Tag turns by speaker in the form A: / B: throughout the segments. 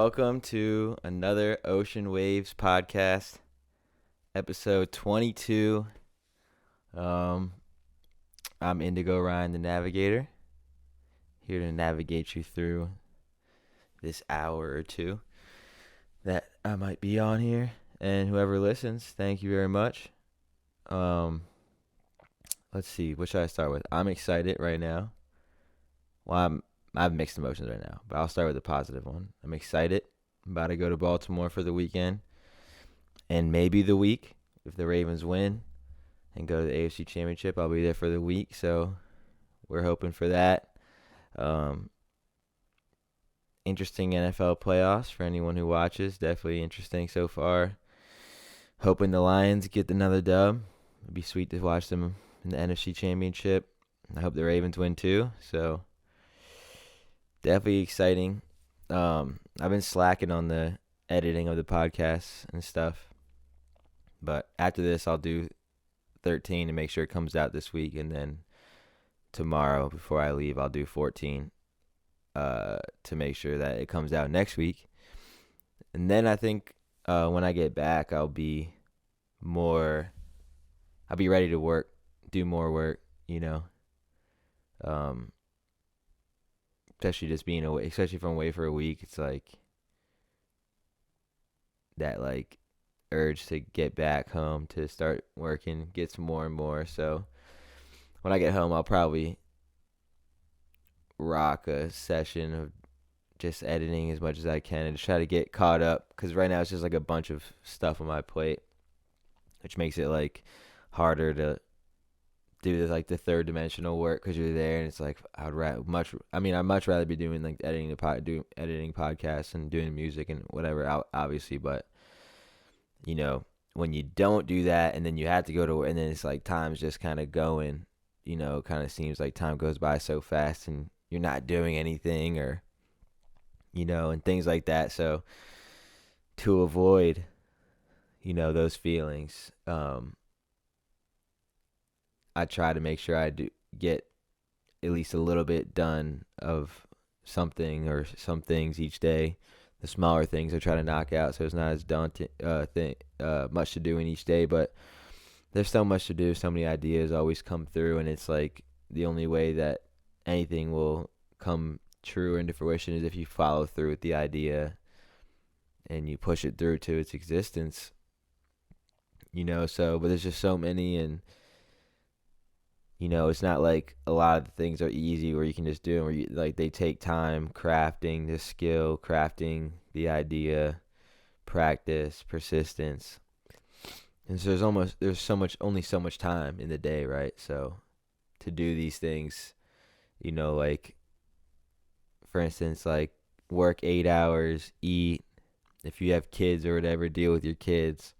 A: welcome to another Ocean Waves podcast, episode 22. I'm Indigo, Reyen, the Navigator, here to navigate you through this hour or two that I might be on here. And whoever listens, thank you very much. Let's see, what should I start with? I'm excited right now. Well, I have mixed emotions right now, but I'll start with the positive one. I'm excited. I'm about to go to Baltimore for the weekend and maybe the week. If the Ravens win and go to the AFC Championship, I'll be there for the week. So we're hoping for that. Interesting NFL playoffs for anyone who watches. Definitely interesting so far. Hoping the Lions get another dub. It'd be sweet to watch them in the NFC Championship. I hope the Ravens win too. So definitely exciting. I've been slacking on the editing of the podcasts and stuff. But after this, I'll do 13 to make sure it comes out this week. And then tomorrow, before I leave, I'll do 14 to make sure that it comes out next week. And then I think when I get back, I'll be ready to work, do more work, especially just being away, especially from away for a week. It's like that urge to get back home to start working gets more and more. So when I get home, I'll probably rock a session of just editing as much as I can and just try to get caught up, because right now it's just like a bunch of stuff on my plate, which makes it harder to do the third dimensional work, because you're there and it's like I'd much rather be doing editing podcasts and doing music and whatever, obviously. But when you don't do that and then you have to go to work, and then it's like time's just kind of going, kind of seems like time goes by so fast and you're not doing anything, or and things like that. So to avoid those feelings, I try to make sure I do get at least a little bit done of something or some things each day. The smaller things I try to knock out, so it's not as daunting much to do in each day. But there's so much to do, so many ideas always come through, and it's like the only way that anything will come true into fruition is if you follow through with the idea and you push it through to its existence. But there's just so many, and it's not like a lot of the things are easy where you can just do them, where they take time, crafting the skill, crafting the idea, practice, persistence. And so only so much time in the day, right? So to do these things, for instance, work 8 hours, eat. If you have kids or whatever, deal with your kids.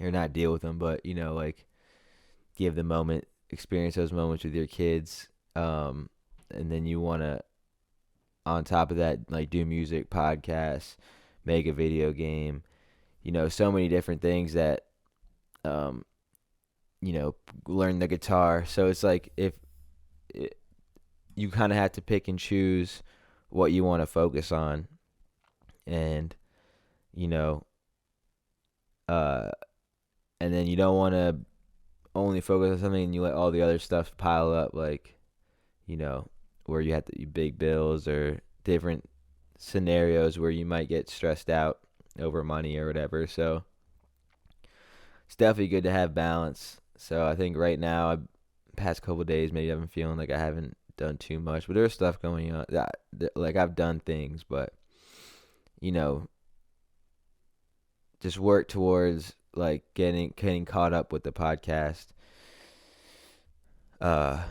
A: Or not deal with them, but, give the moment, experience those moments with your kids. And then you want to, on top of that, do music, podcasts, make a video game. So many different things that, learn the guitar. So it's you kind of have to pick and choose what you want to focus on, and and then you don't want to only focus on something and you let all the other stuff pile up, where you have to big bills or different scenarios where you might get stressed out over money or whatever. So it's definitely good to have balance. So I think right now, past couple of days, maybe I've been feeling like I haven't done too much, but there's stuff going on that I've done things, but just work towards getting caught up with the podcast,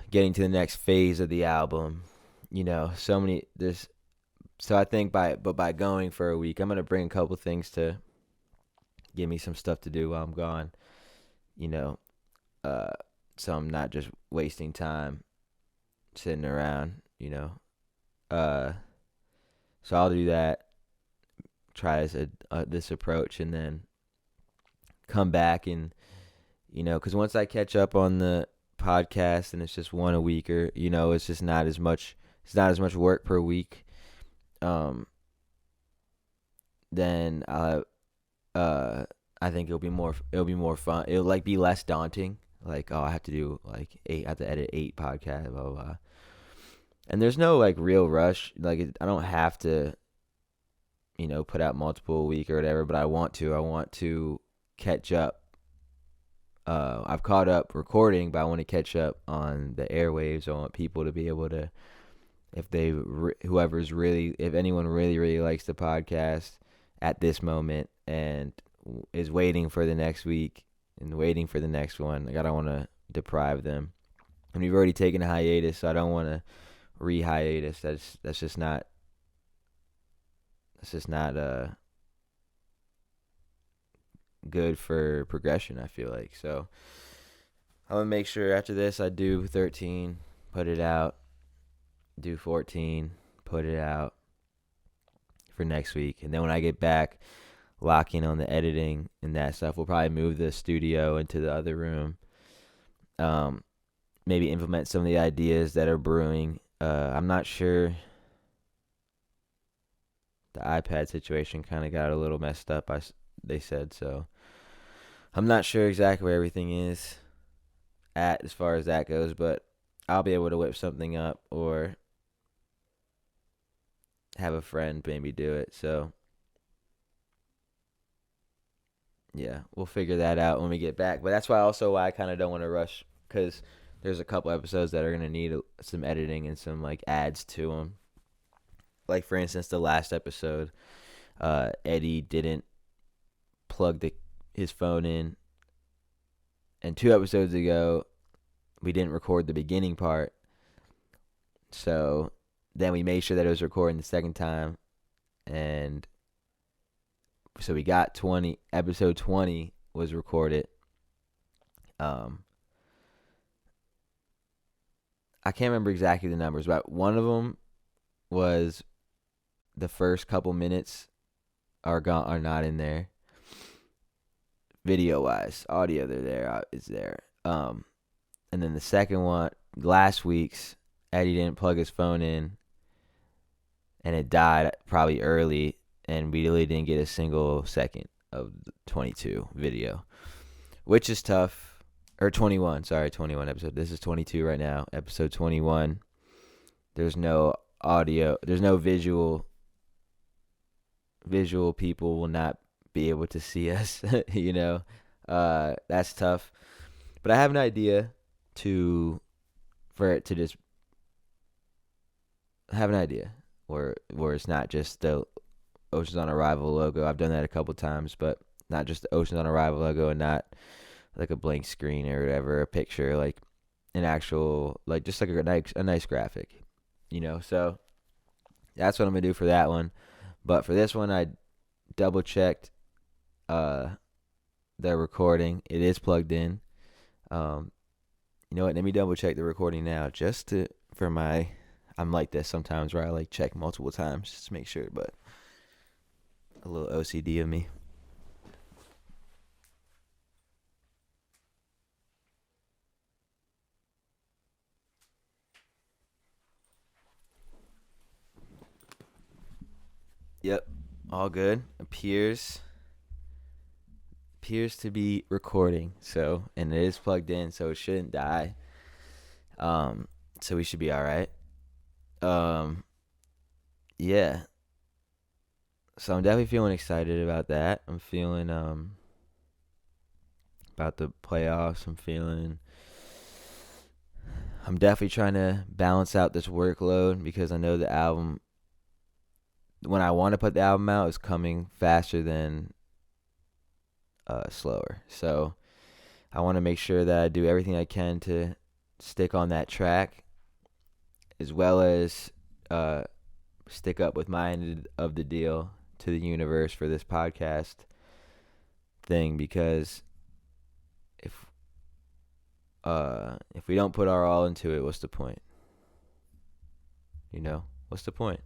A: getting to the next phase of the album. So I think by going for a week, I'm gonna bring a couple things to give me some stuff to do while I'm gone, so I'm not just wasting time sitting around, so I'll do that, try this approach, and then come back and, because once I catch up on the podcast and it's just one a week, or, it's just not as much work per week. then I think it'll be more fun. It'll like be less daunting. Like, oh, I have to do like I have to edit 8 podcasts, blah blah blah. And there's no like real rush. Like I don't have to, put out multiple a week or whatever. But I want to. I want to catch up. I've caught up recording, but I want to catch up on the airwaves. I want people to be able to, if anyone really really likes the podcast at this moment and is waiting for the next week and waiting for the next one, like I don't want to deprive them. And we've already taken a hiatus, so I don't want to re-hiatus. That's just not good for progression, I feel like. So I'm gonna make sure after this I do 13, put it out, do 14, put it out for next week, and then when I get back, lock in on the editing and that stuff. We'll probably move the studio into the other room. Maybe implement some of the ideas that are brewing. I'm not sure. The iPad situation kind of got a little messed up, they said, so I'm not sure exactly where everything is at as far as that goes, but I'll be able to whip something up or have a friend maybe do it. So yeah, we'll figure that out when we get back. But that's why I kind of don't want to rush, because there's a couple episodes that are going to need some editing and some like ads to them. Like for instance, the last episode, Eddie didn't plug his phone in, and 2 episodes ago, we didn't record the beginning part. So then we made sure that it was recording the second time, and so we got episode 20 was recorded. I can't remember exactly the numbers, but one of them was the first couple minutes are not in there. Video wise, audio is there. And then the second one, last week's, Eddie didn't plug his phone in, and it died probably early, and we really didn't get a single second of the 22 video, which is tough. Or 21 episode. This is 22 right now. Episode 21. There's no audio. There's no visual. Visual people will not be able to see us. That's tough. But I have an idea for it to just have an idea where it's not just the Oceans on Arrival logo. I've done that a couple times, but not just the Oceans on Arrival logo, and not like a blank screen or whatever, a picture, like an actual, like just like a nice graphic, So that's what I'm gonna do for that one. But for this one, I double checked the recording. It is plugged in. You know what? Let me double check the recording now, I'm like this sometimes where I like check multiple times just to make sure, but a little OCD of me. Yep, all good. Appears to be recording. So, and it is plugged in, so it shouldn't die. So we should be all right. Yeah. So I'm definitely feeling excited about that. I'm feeling about the playoffs. I'm definitely trying to balance out this workload, because I know the album, when I want to put the album out, is coming faster than slower. So I want to make sure that I do everything I can to stick on that track, as well as stick up with my end of the deal to the universe for this podcast thing, because if we don't put our all into it, what's the point? What's the point?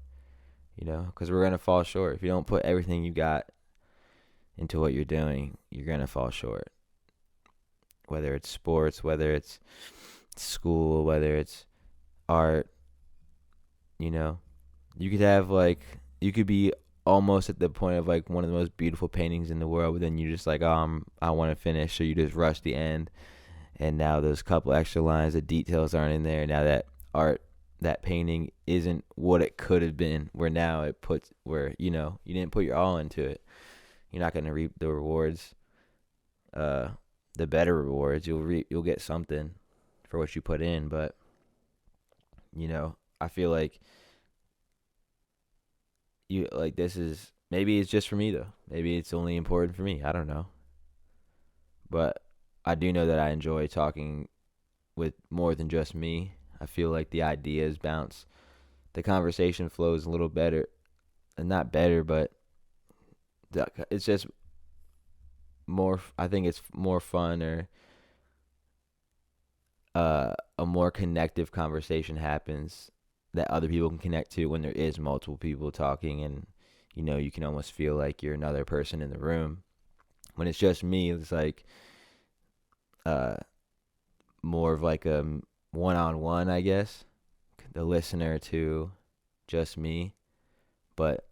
A: Because we're going to fall short. If you don't put everything you got into what you're doing, you're going to fall short. Whether it's sports, whether it's school, whether it's art, you could have you could be almost at the point of like one of the most beautiful paintings in the world, but then you just like, I want to finish, so you just rush the end, and now those couple extra lines, the details aren't in there. Now that art, that painting isn't what it could have been. Where now it puts where you didn't put your all into it. You're not gonna reap the rewards, uh, the better rewards. You'll get something for what you put in, but I feel like this is, maybe it's just for me though. Maybe it's only important for me. I don't know. But I do know that I enjoy talking with more than just me. I feel like the ideas bounce. The conversation flows a little better. And not better, but it's just more, I think it's more fun, or a more connective conversation happens that other people can connect to when there is multiple people talking, and you can almost feel like you're another person in the room. When it's just me, it's like uh more of like a one-on-one, I guess, the listener to just me, but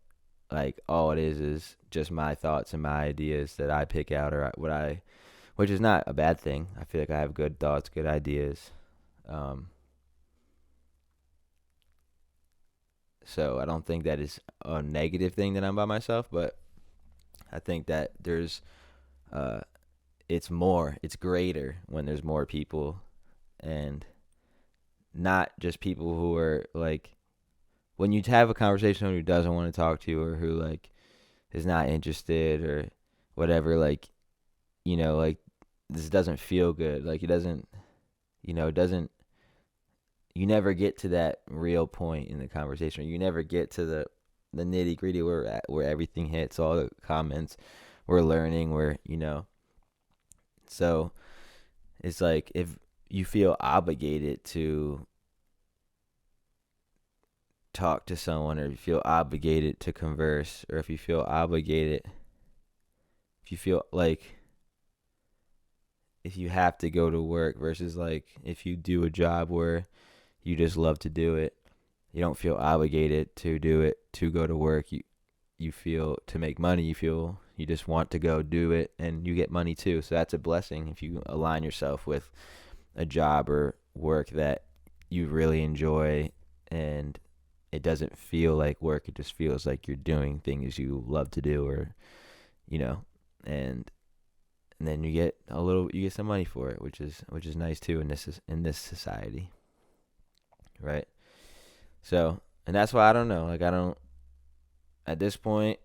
A: like all it is just my thoughts and my ideas that I pick out, or which is not a bad thing. I feel like I have good thoughts, good ideas. Um, so I don't think that is a negative thing that I'm by myself, but I think that uh, it's greater when there's more people, and not just people who are like, when you have a conversation with who doesn't want to talk to you, or who like is not interested or whatever, like, like this doesn't feel good. Like it doesn't, it doesn't, you never get to that real point in the conversation. You never get to the nitty gritty where everything hits, all the comments, we're learning, so it's like if you feel obligated to talk to someone, or if you feel obligated to converse, or if you feel obligated, if you feel like if you have to go to work, versus like if you do a job where you just love to do it, you don't feel obligated to do it to go to work. You feel to make money, you feel you just want to go do it, and you get money too. So that's a blessing if you align yourself with a job or work that you really enjoy, and it doesn't feel like work. It just feels like you're doing things you love to do, or and then you get some money for it, which is nice too in this society, right? So, and that's why I don't know. Like I don't, at this point,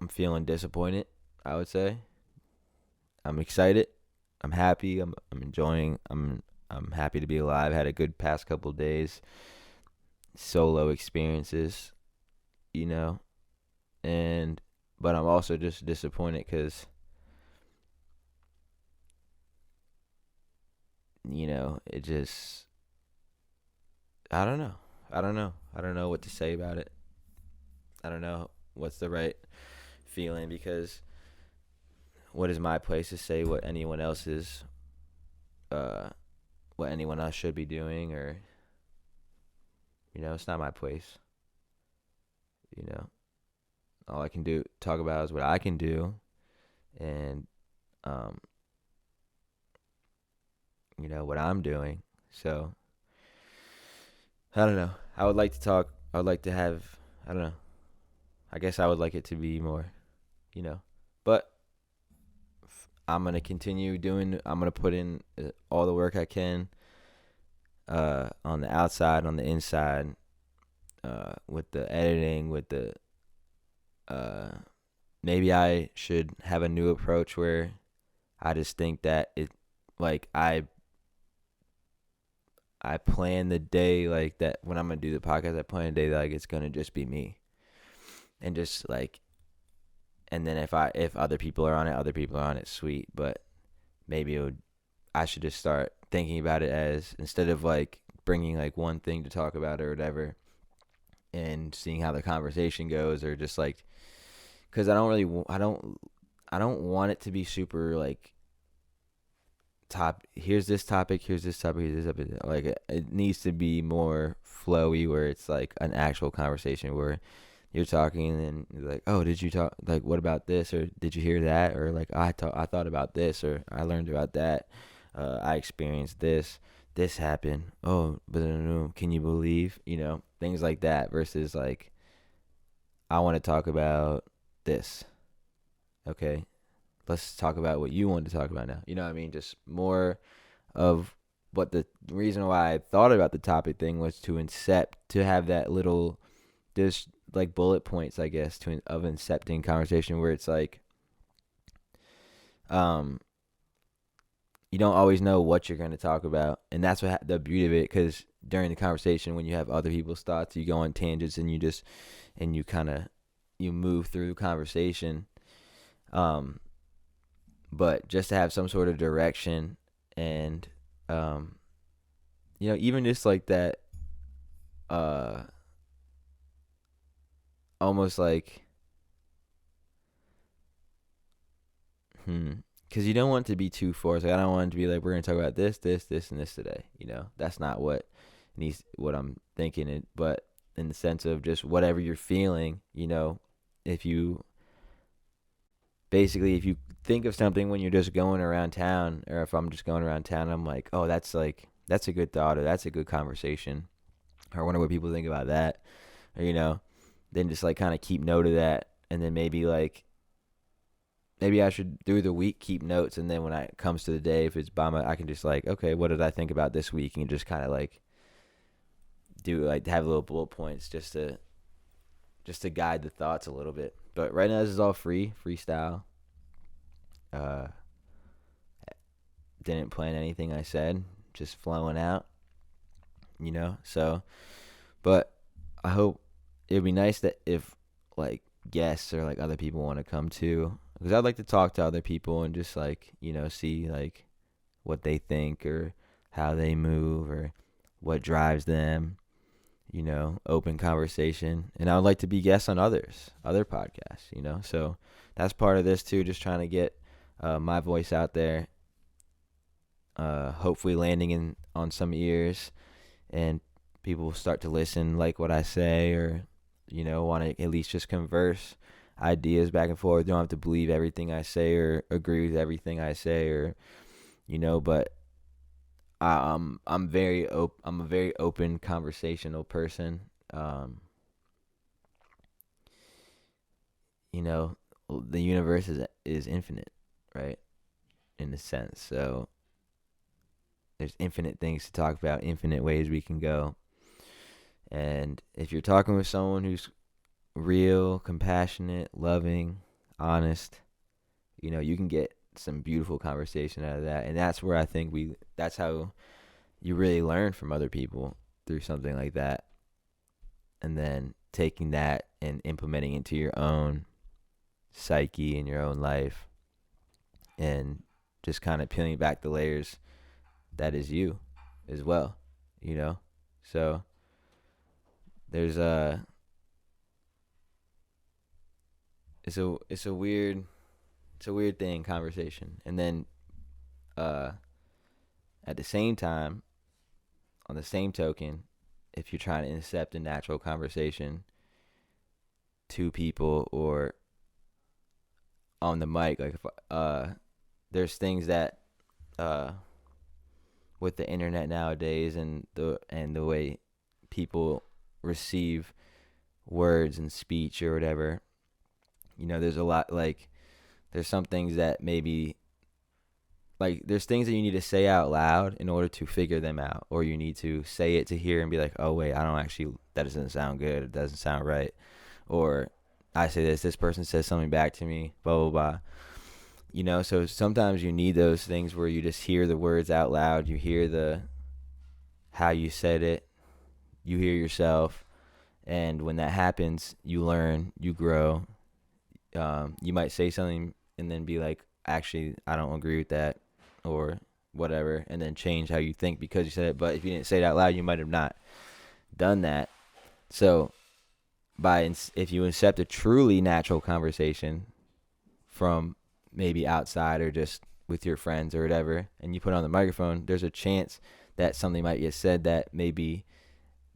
A: I'm feeling disappointed, I would say. I'm excited. I'm happy. I'm enjoying. I'm happy to be alive. Had a good past couple of days. Solo experiences, and but I'm also just disappointed because it just, I don't know. I don't know what to say about it. I don't know what's the right feeling, because what is my place to say what anyone else should be doing, or it's not my place. All I can talk about is what I can do, and what I'm doing. So I don't know. I would like to talk. I would like to have. I don't know. I guess I would like it to be more, But I'm gonna continue doing. I'm gonna put in all the work I can. On the outside, on the inside, with the editing, with the. Maybe I should have a new approach where I just think that it, like I plan the day like that when I'm gonna do the podcast. I plan a day that like it's gonna just be me, and just like, and then if other people are on it, sweet. But maybe I should just start thinking about it as, instead of like bringing like one thing to talk about or whatever, and seeing how the conversation goes, or just like, because I don't want it to be super like here's this topic, like it needs to be more flowy, where it's like an actual conversation where you're talking and then you're like, oh, did you talk, like, what about this, or did you hear that, or like, I thought about this, or I learned about that, I experienced this happened, oh, but can you believe, things like that, versus like, I want to talk about this. Okay, let's talk about what you want to talk about now. You know what I mean? Just more of what the reason why I thought about the topic thing was to have that little, just like bullet points, I guess, of incepting conversation where it's like, um, you don't always know what you're going to talk about, and that's what the beauty of it. Because during the conversation, when you have other people's thoughts, you go on tangents and you kind of you move through the conversation. Um, but just to have some sort of direction and even just like that, almost like, because you don't want to be too forced. Like, I don't want it to be like, we're gonna talk about this, this, this, and this today. That's not what I'm thinking. But in the sense of just whatever you're feeling, if you think of something when you're just going around town, or if I'm just going around town, I'm like, oh, that's a good thought, or that's a good conversation, or I wonder what people think about that, or then just like kind of keep note of that, and then maybe I should through the week keep notes, and then when it comes to the day, if it's I can just like, okay, what did I think about this week, and just kind of like have little bullet points just to guide the thoughts a little bit. But right now this is all freestyle. Didn't plan anything I said, just flowing out, so, but I hope it'd be nice that if like guests or like other people want to come too, because I'd like to talk to other people and just like, see like what they think or how they move or what drives them, open conversation. And I would like to be guests on other podcasts, so that's part of this too, just trying to get my voice out there, hopefully landing on some ears, and people will start to listen, like what I say, or want to at least just converse ideas back and forth. Don't have to believe everything I say or agree with everything I say, or but I'm a very open conversational person. The universe is infinite, right? In a sense, so there's infinite things to talk about, infinite ways we can go. And if you're talking with someone who's real, compassionate, loving, honest, you can get some beautiful conversation out of that. And that's where I think that's how you really learn from other people, through something like that. And then taking that and implementing into your own psyche and your own life, and just kind of peeling back the layers that is you as well, so there's it's a weird thing, conversation. And then at the same time, on the same token, if you're trying to incept a natural conversation to people or on the mic, like if there's things that with the internet nowadays, and the way people receive words and speech or whatever, there's a lot, like there's some things that maybe, like there's things that you need to say out loud in order to figure them out, or you need to say it to hear and be like, oh wait, that doesn't sound good, it doesn't sound right, or I say this person says something back to me, blah blah blah. So sometimes you need those things where you just hear the words out loud, you hear how you said it, you hear yourself, and when that happens, you learn, you grow. You might say something and then be like, actually, I don't agree with that, or whatever, and then change how you think because you said it. But if you didn't say it out loud, you might have not done that. So if you accept a truly natural conversation from maybe outside or just with your friends or whatever, and you put it on the microphone, there's a chance that something might get said that maybe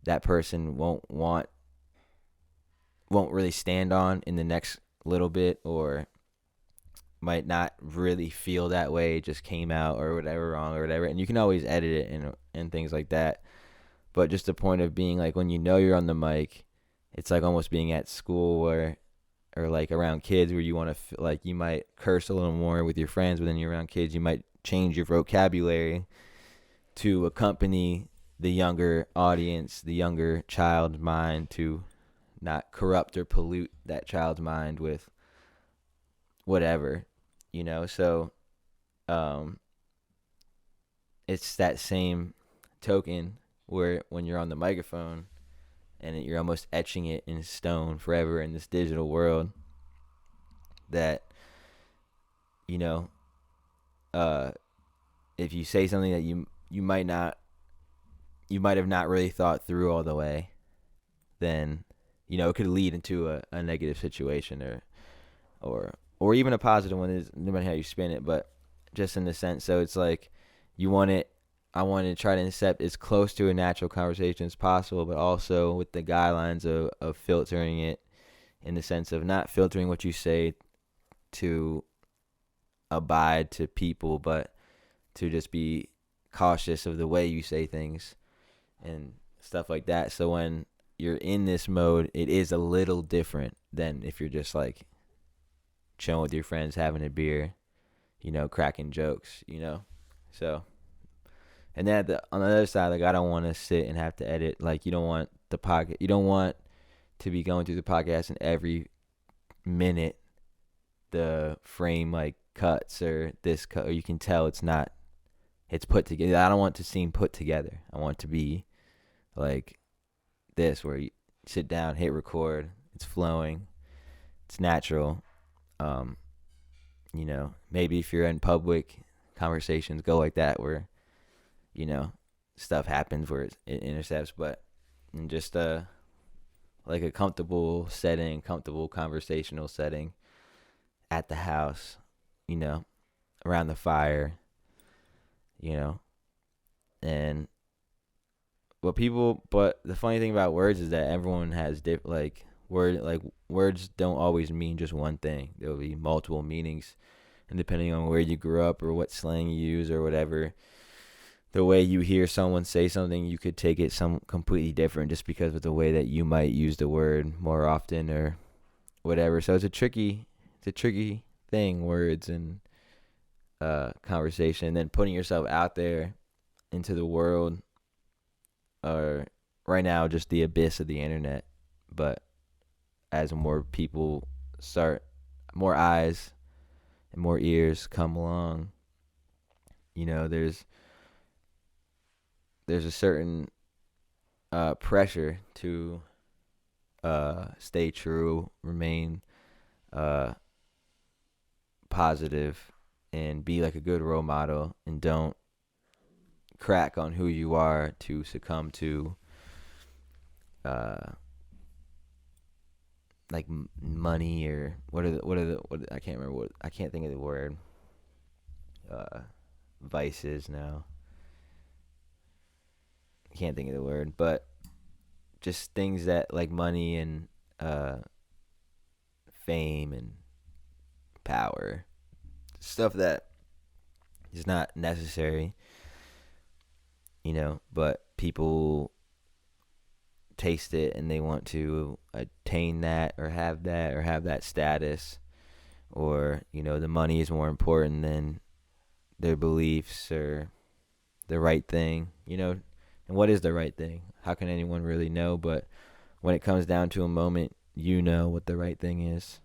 A: that person won't want won't really stand on in the next little bit, or might not really feel that way, it just came out or whatever wrong or whatever, and you can always edit it and things like that. But just the point of being like, when you know you're on the mic, it's like almost being at school or like around kids, where you want to like, you might curse a little more with your friends, but then you're around kids, you might change your vocabulary to accompany the younger audience, the younger child's mind, to not corrupt or pollute that child's mind with whatever, So um, it's that same token where when you're on the microphone and you're almost etching it in stone forever in this digital world, that, you know, if you say something that you might have not really thought through all the way, then, it could lead into a negative situation, or even a positive one, is no matter how you spin it, but just in the sense. So it's like, I want to try to incept as close to a natural conversation as possible, but also with the guidelines of filtering it, in the sense of not filtering what you say to abide to people, but to just be cautious of the way you say things and stuff like that. So when you're in this mode, it is a little different than if you're just like chilling with your friends, having a beer, cracking jokes, So, and then on the other side, like, I don't want to sit and have to edit. Like, you don't want to be going through the podcast and every minute the frame like cuts, or this cut, or you can tell it's put together. I don't want to seem put together. I want it to be like this, where you sit down, hit record, it's flowing, it's natural. Maybe if you're in public, conversations go like that, where, stuff happens where it intercepts, but in just like a comfortable setting, comfortable conversational setting at the house, around the fire, and but the funny thing about words is that everyone has words don't always mean just one thing. There will be multiple meanings, and depending on where you grew up or what slang you use or whatever, the way you hear someone say something, you could take it some completely different just because of the way that you might use the word more often or whatever. So it's a tricky thing, words and conversation, and then putting yourself out there into the world, or right now just the abyss of the internet. But as more people more eyes and more ears come along, there's a certain pressure to stay true, remain positive, and be like a good role model, and don't crack on who you are to succumb to like money, or what I can't remember, I can't think of the word, vices now. I can't think of the word, but just things that, like, money and fame and power, stuff that is not necessary, but people taste it and they want to attain that, or have that status, or the money is more important than their beliefs or the right thing, and what is the right thing? How can anyone really know? But when it comes down to a moment, what the right thing is,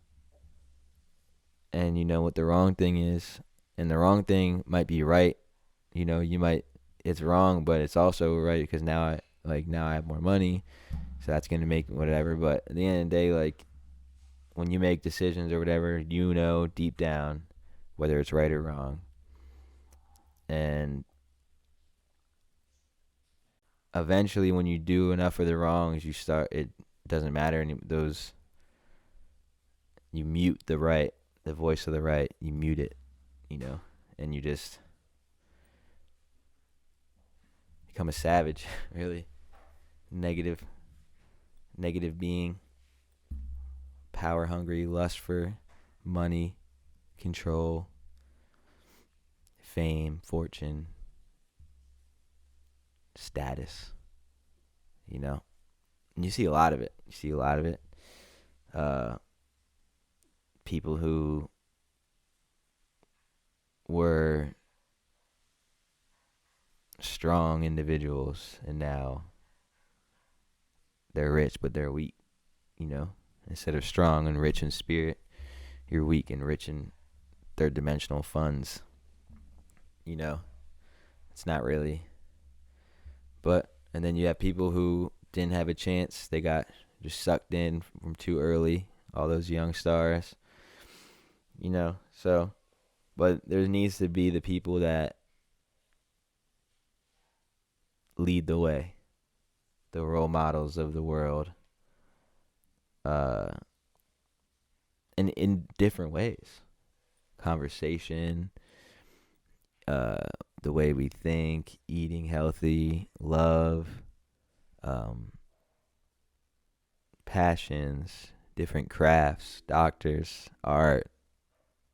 A: and what the wrong thing is, and the wrong thing might be right. It's wrong, but it's also right, because now I have more money, so that's gonna make whatever. But at the end of the day, like, when you make decisions or whatever, deep down whether it's right or wrong. And eventually, when you do enough of the wrongs, it doesn't matter any those. You mute the right, the voice of the right. You mute it, and you just become a savage, really. Negative being, power hungry, lust for money, control, fame, fortune, status, you know. And you see a lot of it. Uh, People who were strong individuals and now they're rich but they're weak, you know. Instead of strong and rich in spirit, you're weak and rich in third dimensional funds, you know. It's not really. But and then you have people who didn't have a chance. They got just sucked in from too early, all those young stars, you know. So but there needs to be the people that lead the way, the role models of the world, uh, in different ways. Conversation, the way we think, eating healthy, love, um, passions, different crafts, doctors, art,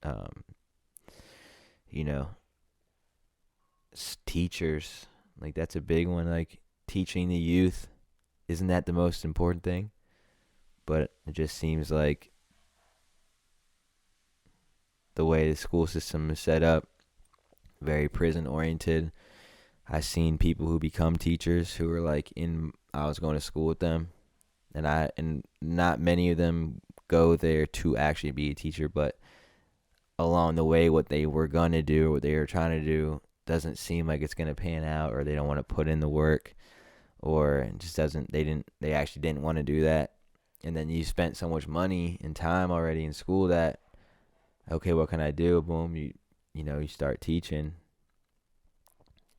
A: um, you know, teachers. Like that's a big one. Like teaching the youth, isn't that the most important thing? But it just seems like the way the school system is set up, very prison oriented. I've seen people who become teachers who are like I was going to school with them, and not many of them go there to actually be a teacher, but along the way what they were going to do, what they were trying to do doesn't seem like it's going to pan out, or they don't want to put in the work, or it just doesn't, they actually didn't want to do that. And then you spent so much money and time already in school that, okay, what can I do? Boom, you start teaching.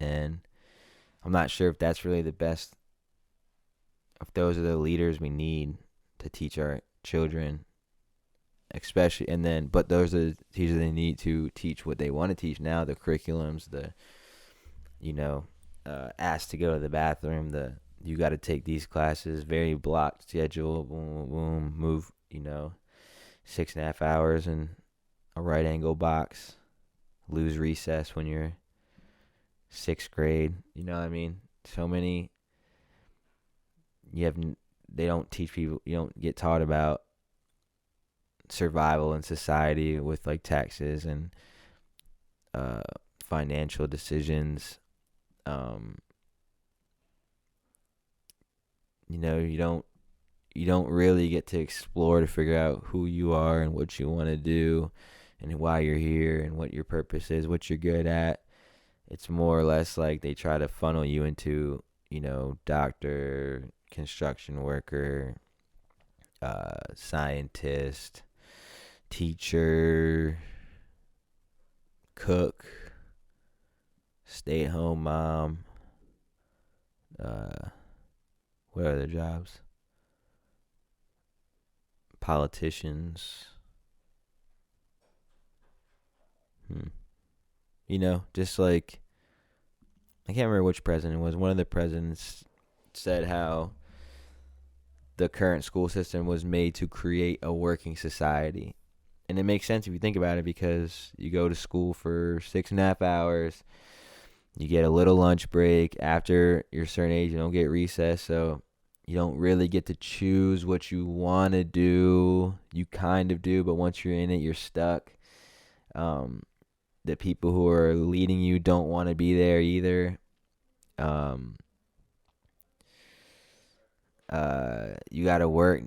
A: And I'm not sure if that's really the best, if those are the leaders we need to teach our children, especially. And then, but those are the teachers they need to teach what they want to teach now, the curriculums, asked to go to the bathroom, you got to take these classes, very blocked schedule, boom, boom, boom, move, 6.5 hours in a right angle box, lose recess when you're 6th grade, you know what I mean? So many, they don't teach people, you don't get taught about survival in society with like taxes and financial decisions. You don't really get to explore to figure out who you are and what you want to do and why you're here and what your purpose is, what you're good at. It's more or less like they try to funnel you into, doctor, construction worker, scientist, teacher, cook, stay-at-home mom, what other jobs? Politicians. Just like, I can't remember which president it was. One of the presidents said how the current school system was made to create a working society. And it makes sense if you think about it, because you go to school for 6.5 hours. You get a little lunch break. After you're a certain age, you don't get recess. So you don't really get to choose what you want to do. You kind of do, but once you're in it, you're stuck. The people who are leading you don't want to be there either. You got to work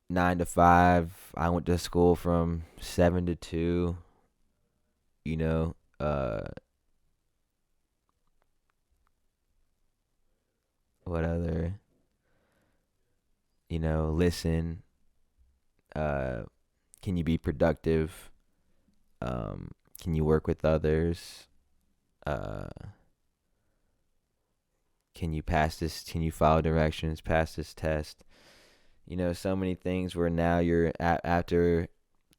A: 9 to 5. I went to school from 7 to 2. What other? Listen. Can you be productive? Can you work with others? Can you pass this? Can you follow directions? Pass this test? So many things where now you're after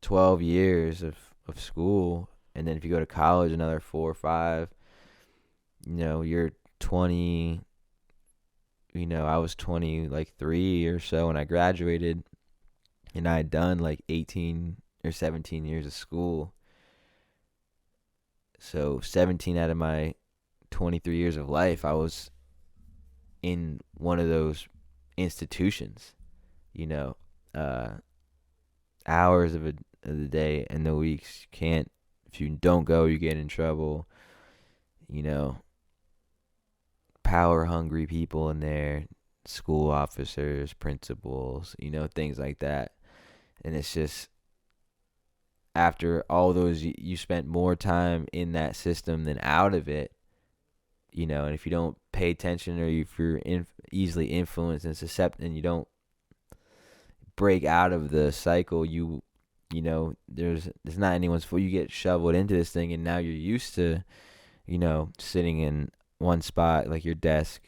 A: 12 years of school, and then if you go to college another 4 or 5, you're 20. I was 20, like 3 or so when I graduated. and I had done like 18 or 17 years of school. So 17 out of my 23 years of life, I was in one of those institutions, you know, uh, hours of the day and the weeks. You can't, if you don't go, you get in trouble, you know, power hungry people in there, school officers, principals, things like that. And it's just, after all those, you spent more time in that system than out of it, and if you don't pay attention, or if you're easily influenced and susceptible, and you don't break out of the cycle, there's not anyone's fault. You get shoveled into this thing, and now you're used to, sitting in one spot, like your desk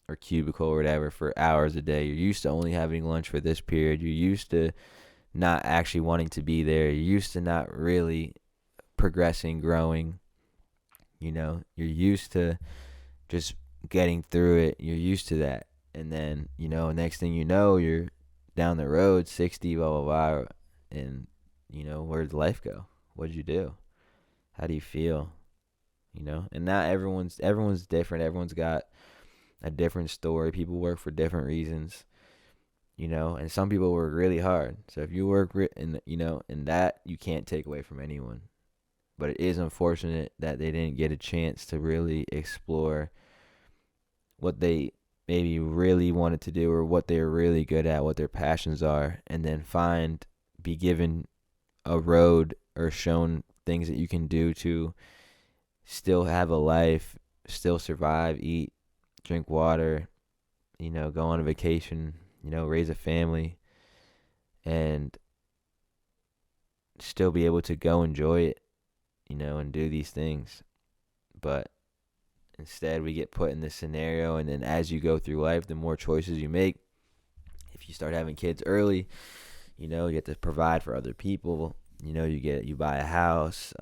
A: or cubicle or whatever, for hours a day. You're used to only having lunch for this period. You're used to not actually wanting to be there. You're used to not really progressing, growing. You're used to just getting through it. You're used to that. And then, next thing you know, you're down the road, 60, blah, blah, blah. And, where'd life go? What'd you do? How do you feel? And not everyone's different. Everyone's got a different story. People work for different reasons, and some people work really hard. So if you work, and that you can't take away from anyone. But it is unfortunate that they didn't get a chance to really explore what they maybe really wanted to do, or what they're really good at, what their passions are, and then be given a road, or shown things that you can do to still have a life, still survive, eat, drink water, go on a vacation, raise a family, and still be able to go enjoy it, and do these things. But instead, we get put in this scenario, and then as you go through life, the more choices you make, if you start having kids early, you get to provide for other people. You buy a house.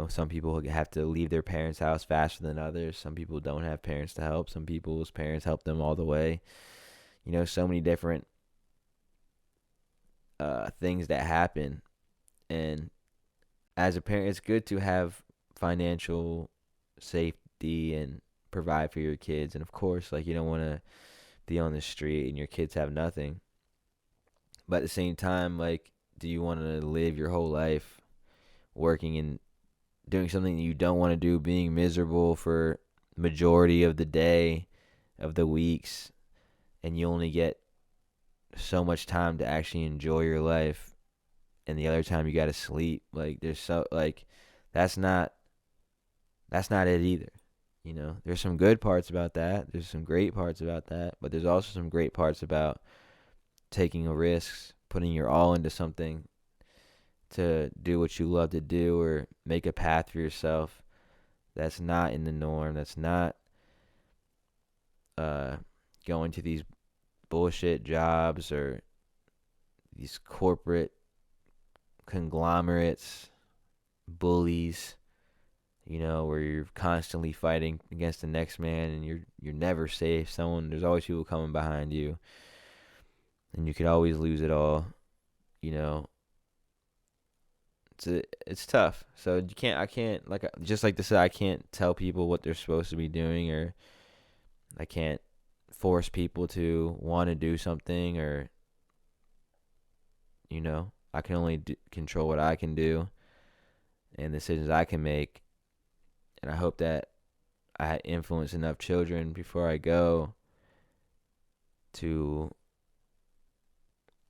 A: Some people have to leave their parents' house faster than others. Some people don't have parents to help. Some people's parents help them all the way. So many different things that happen. And as a parent, it's good to have financial safety and provide for your kids. And of course, like, you don't want to be on the street and your kids have nothing. But at the same time, like, do you want to live your whole life working and doing something you don't want to do, being miserable for majority of the day, of the weeks, and you only get so much time to actually enjoy your life, and the other time you got to sleep? Like, that's not it either. There's some good parts about that. There's some great parts about that, but there's also some great parts about taking a risk, putting your all into something to do what you love to do, or make a path for yourself that's not in the norm, that's not going to these bullshit jobs or these corporate conglomerates, bullies, where you're constantly fighting against the next man, and you're never safe. There's always people coming behind you, and you could always lose it all. It's tough. So I can't, like, just like this, I can't tell people what they're supposed to be doing, or I can't force people to want to do something, or I can only control what I can do and decisions I can make. And I hope that I influence enough children before I go to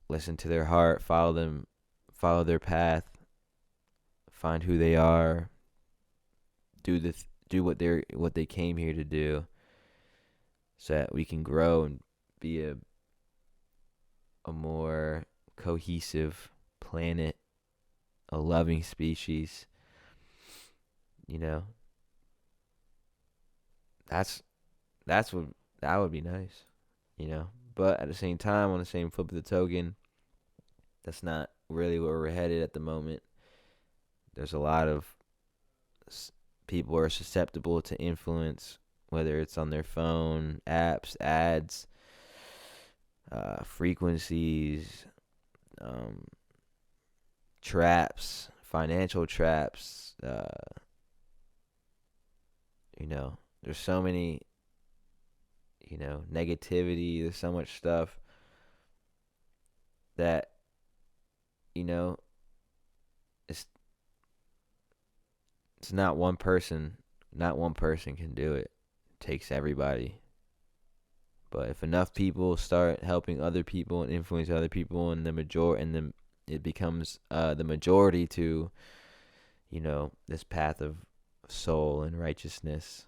A: listen to their heart, follow their path, find who they are, do what they came here to do, so that we can grow and be a more cohesive planet, a loving species. That would be nice. But at the same time, on the same flip of the token, that's not really where we're headed at the moment. There's a lot of people are susceptible to influence, whether it's on their phone, apps, ads, frequencies, um, traps, financial traps. There's so many, negativity. There's so much stuff that, you know, it's it's not one person. Not one person can do it. It takes everybody. But if enough people start helping other people and influence other people, and then it becomes the majority to, this path of soul and righteousness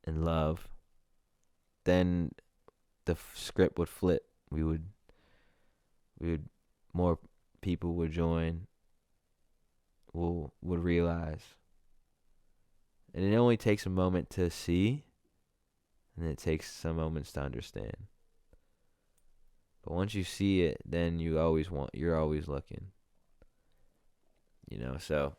A: and love, then the script would flip. We would more people would join. Would realize, and it only takes a moment to see, and it takes some moments to understand. But once you see it, then you're always looking. So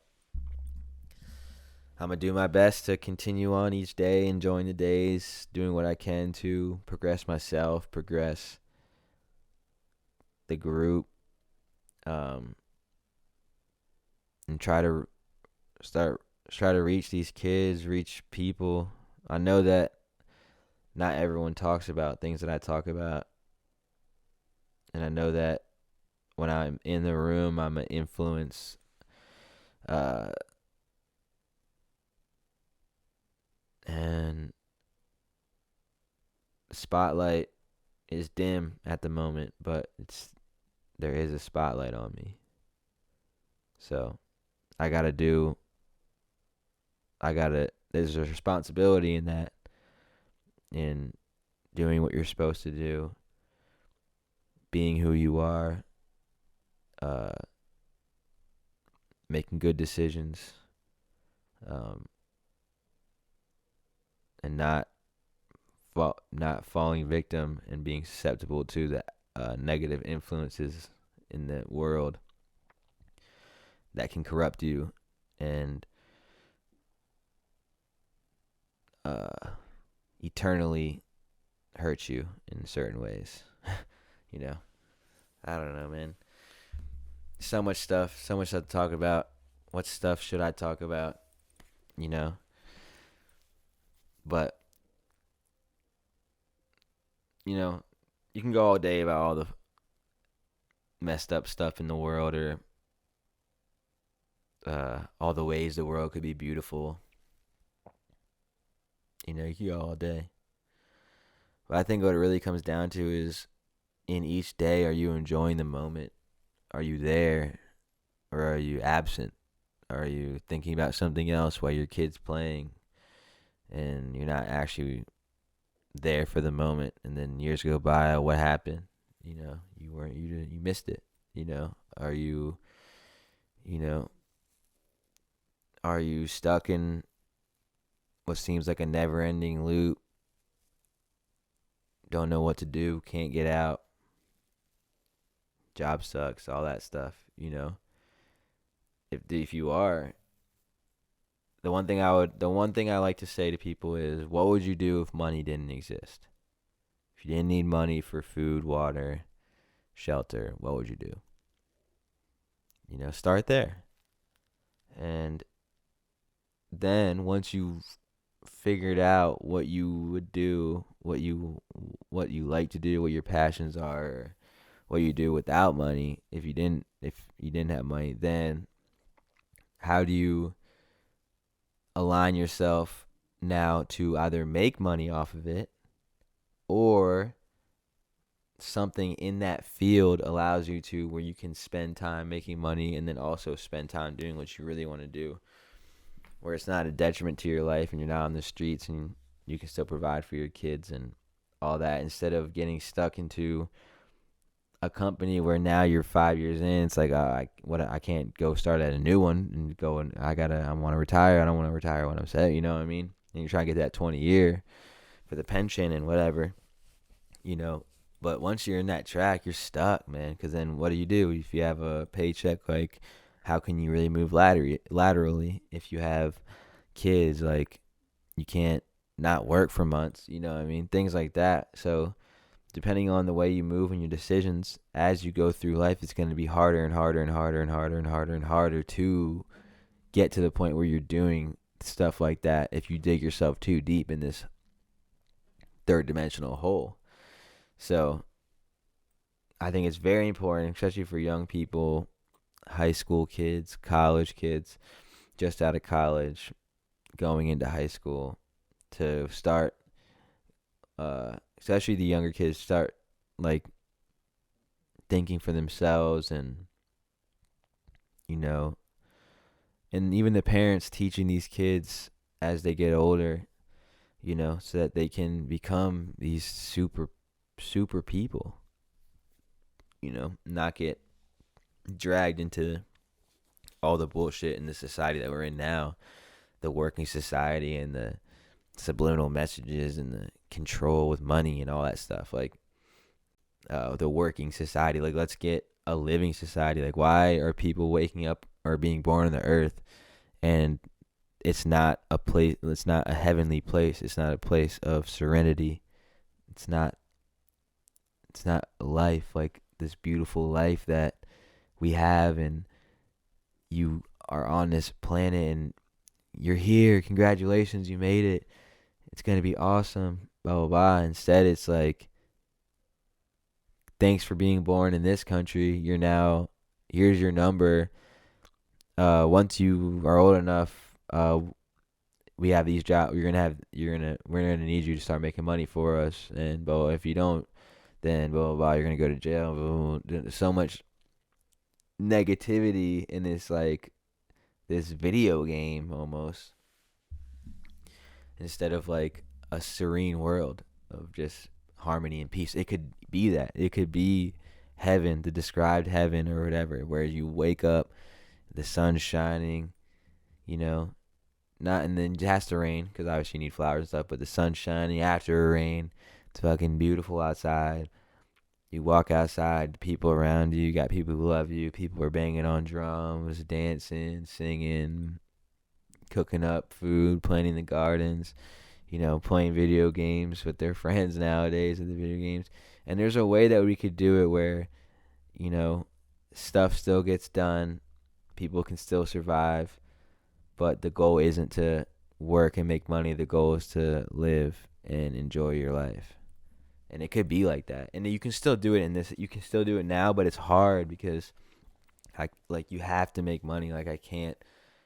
A: I'm gonna do my best to continue on each day, enjoying the days, doing what I can to progress myself, progress the group, and try to reach these kids, reach people. I know that not everyone talks about things that I talk about, and I know that when I'm in the room, I'm an influence. And the spotlight is dim at the moment, but there is a spotlight on me. So there's a responsibility in that, in doing what you're supposed to do, being who you are, making good decisions, and not falling victim and being susceptible to the negative influences in the world that can corrupt you and eternally hurt you in certain ways. I don't know, man. So much stuff to talk about. What stuff should I talk about? But you can go all day about all the messed up stuff in the world, or all the ways the world could be beautiful. You can go all day. But I think what it really comes down to is, in each day, are you enjoying the moment? Are you there? Or are you absent? Are you thinking about something else while your kid's playing, and you're not actually there for the moment? And then years go by, what happened? You missed it. Are you stuck in what seems like a never-ending loop? Don't know what to do, can't get out. Job sucks, all that stuff, If you are, the one thing I like to say to people is, what would you do if money didn't exist? If you didn't need money for food, water, shelter, what would you do? Start there. And then once you've figured out what you would do, what you like to do, what your passions are, what you do without money, if you didn't have money, then how do you align yourself now to either make money off of it, or something in that field allows you to, where you can spend time making money and then also spend time doing what you really want to do, where it's not a detriment to your life and you're not on the streets, and you can still provide for your kids and all that, instead of getting stuck into a company where now you're 5 years in. It's like, I can't go start at a new one and go, and I want to retire. I don't want to retire when I'm set. You know what I mean? And you're trying to get that 20-year for the pension and whatever, But once you're in that track, you're stuck, man. Because then what do you do if you have a paycheck? Like, how can you really move laterally if you have kids? Like, you can't not work for months. You know what I mean? Things like that. So depending on the way you move and your decisions as you go through life, it's going to be harder and harder and harder and harder and harder and harder to get to the point where you're doing stuff like that if you dig yourself too deep in this third dimensional hole. So I think it's very important, especially for young people, high school kids, college kids, just out of college, going into high school, to start, especially the younger kids, start like thinking for themselves, and you know, and even the parents teaching these kids as they get older, so that they can become these super people, not get dragged into all the bullshit in the society that we're in now, the working society and the subliminal messages and the control with money and all that stuff. Like, the working society, like, let's get a living society. Like, why are people waking up or being born on the earth and it's not a place, it's not a heavenly place, it's not a place of serenity, it's not life, like this beautiful life that we have, and you are on this planet and you're here, congratulations, you made it, it's gonna be awesome, blah blah blah. Instead, it's like, thanks for being born in this country, here's your number, once you are old enough, we have these jobs, we're gonna need you to start making money for us, and blah, if you don't, then blah blah blah, you're gonna go to jail, blah, blah, blah. So much negativity in this, like, this video game almost, instead of like a serene world of just harmony and peace. It could be that. It could be heaven, the described heaven or whatever, where you wake up, the sun's shining, not, and then it has to rain because obviously you need flowers and stuff, but the sun's shining after a rain. It's fucking beautiful outside. You walk outside, the people around you got people who love you. People are banging on drums, dancing, singing, cooking up food, planting the gardens, playing video games with their friends nowadays at the video games. And there's a way that we could do it where, stuff still gets done, people can still survive, but the goal isn't to work and make money. The goal is to live and enjoy your life. And it could be like that. And you can still do it you can still do it now, but it's hard because you have to make money. Like, I can't,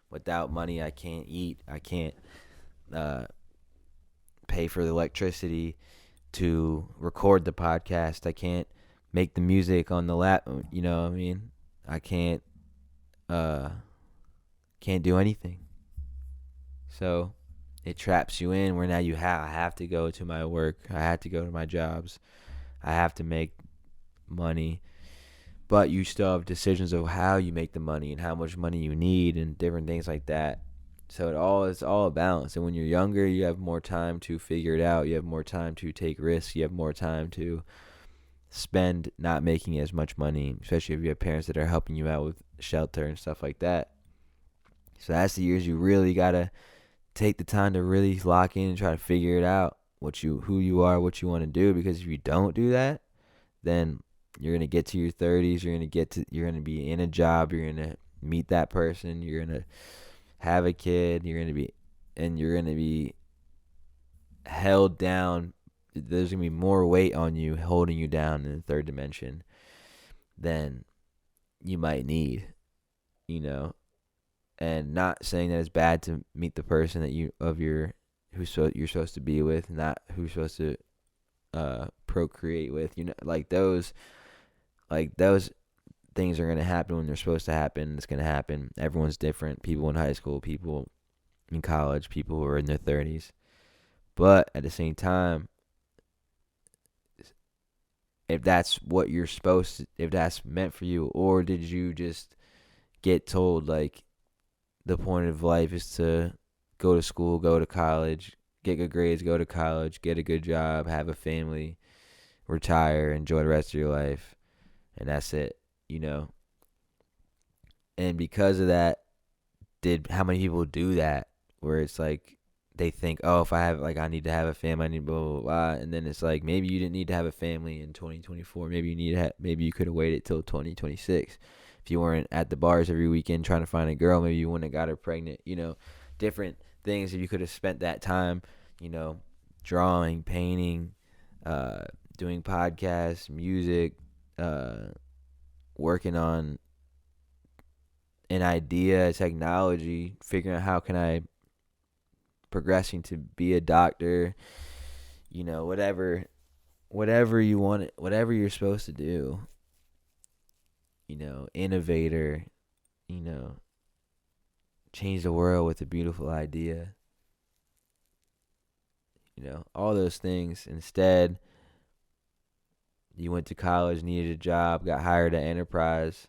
A: without money, I can't eat. I can't pay for the electricity to record the podcast. I can't make the music on the lap. You know what I mean? I can't do anything. So it traps you in where now I have to go to my work. I have to go to my jobs. I have to make money. But you still have decisions of how you make the money and how much money you need and different things like that. So it's all a balance. And when you're younger, you have more time to figure it out. You have more time to take risks. You have more time to spend not making as much money, especially if you have parents that are helping you out with shelter and stuff like that. So that's the years you really got to take the time to really lock in and try to figure it out, who you are, what you want to do. Because if you don't do that, then you're going to get to your 30s, you're going to be in a job, you're going to meet that person, you're going to have a kid, you're going to be held down. There's going to be more weight on you holding you down in the third dimension than you might need, and not saying that it's bad to meet the person that you're supposed to be with, not who you're supposed to procreate with, those things are going to happen when they're supposed to happen. It's going to happen. Everyone's different. People in high school, people in college, people who are in their 30s. But at the same time, if that's what you're if that's meant for you, or did you just get told, like, the point of life is to go to school, go to college, get good grades, go to college, get a good job, have a family, retire, enjoy the rest of your life, and that's it, And because of that, how many people do that? Where it's like they think, oh, if I have, like, I need to have a family, I need blah, blah, blah. And then it's like, maybe you didn't need to have a family in 2024. Maybe you could have waited till 2026. If you weren't at the bars every weekend trying to find a girl, maybe you wouldn't have got her pregnant, different things that you could have spent that time, drawing, painting, doing podcasts, music, working on an idea, technology, figuring out how can I progressing to be a doctor, whatever you want, whatever you're supposed to do, innovator, change the world with a beautiful idea, all those things. Instead, you went to college, needed a job, got hired at Enterprise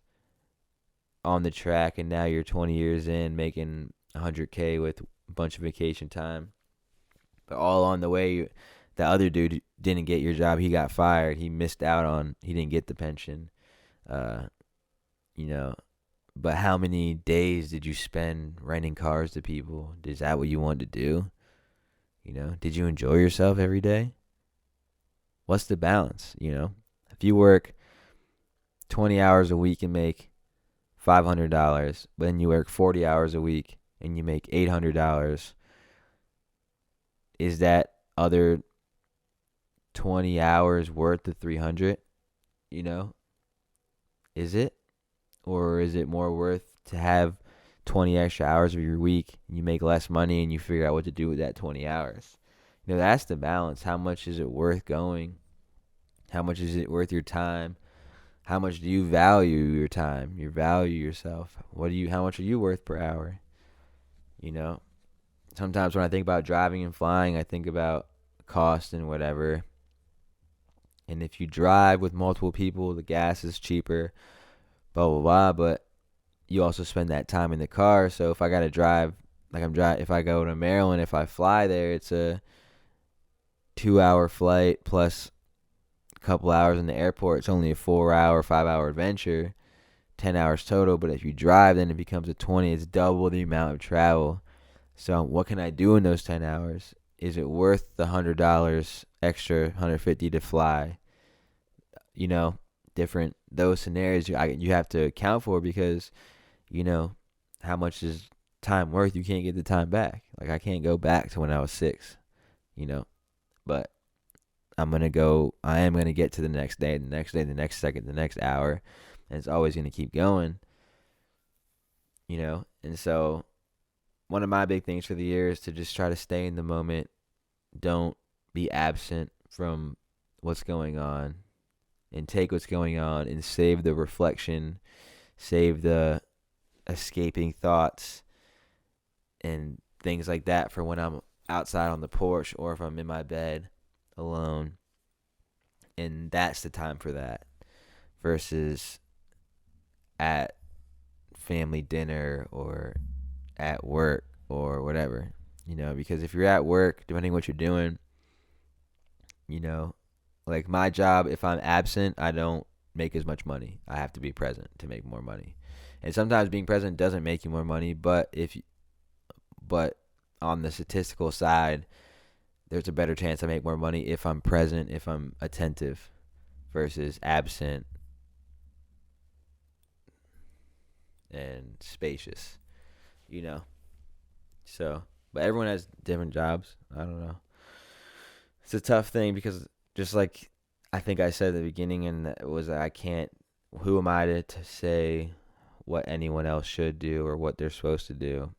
A: on the track, and now you're 20 years in making 100K with a bunch of vacation time. But all on the way, the other dude didn't get your job. He got fired. He didn't get the pension. But how many days did you spend renting cars to people? Is that what you wanted to do? Did you enjoy yourself every day? What's the balance? If you work 20 hours a week and make $500, but then you work 40 hours a week and you make $800, is that other 20 hours worth the 300? Is it? Or is it more worth to have 20 extra hours of your week and you make less money and you figure out what to do with that 20 hours? That's the balance. How much is it worth going? How much is it worth your time? How much do you value your time? You value yourself. How much are you worth per hour? Sometimes when I think about driving and flying, I think about cost and whatever. And if you drive with multiple people, the gas is cheaper, blah, blah, blah. But you also spend that time in the car. So if I got to drive, if I go to Maryland, if I fly there, it's a 2-hour flight plus a couple hours in the airport. It's only a 4-hour, 5-hour adventure, 10 hours total. But if you drive, then it becomes a 20. It's double the amount of travel. So what can I do in those 10 hours? Is it worth the $100 extra, $150 to fly? Different those scenarios you have to account for, because how much is time worth? You can't get the time back. Like, I can't go back to when I was 6, but I am going to get to the next day, the next second, the next hour, and it's always going to keep going, and so one of my big things for the year is to just try to stay in the moment. Don't be absent from what's going on, and take what's going on and save the reflection, save the escaping thoughts and things like that for when I'm outside on the porch or if I'm in my bed alone. And that's the time for that, versus at family dinner or at work or whatever, because if you're at work, depending on what you're doing, like my job, if I'm absent, I don't make as much money. I have to be present to make more money. And sometimes being present doesn't make you more money, but on the statistical side, there's a better chance I make more money if I'm present, if I'm attentive, versus absent and spacious, So, but everyone has different jobs. I don't know. It's a tough thing because just like I think I said at the beginning, and it was who am I to say what anyone else should do or what they're supposed to do?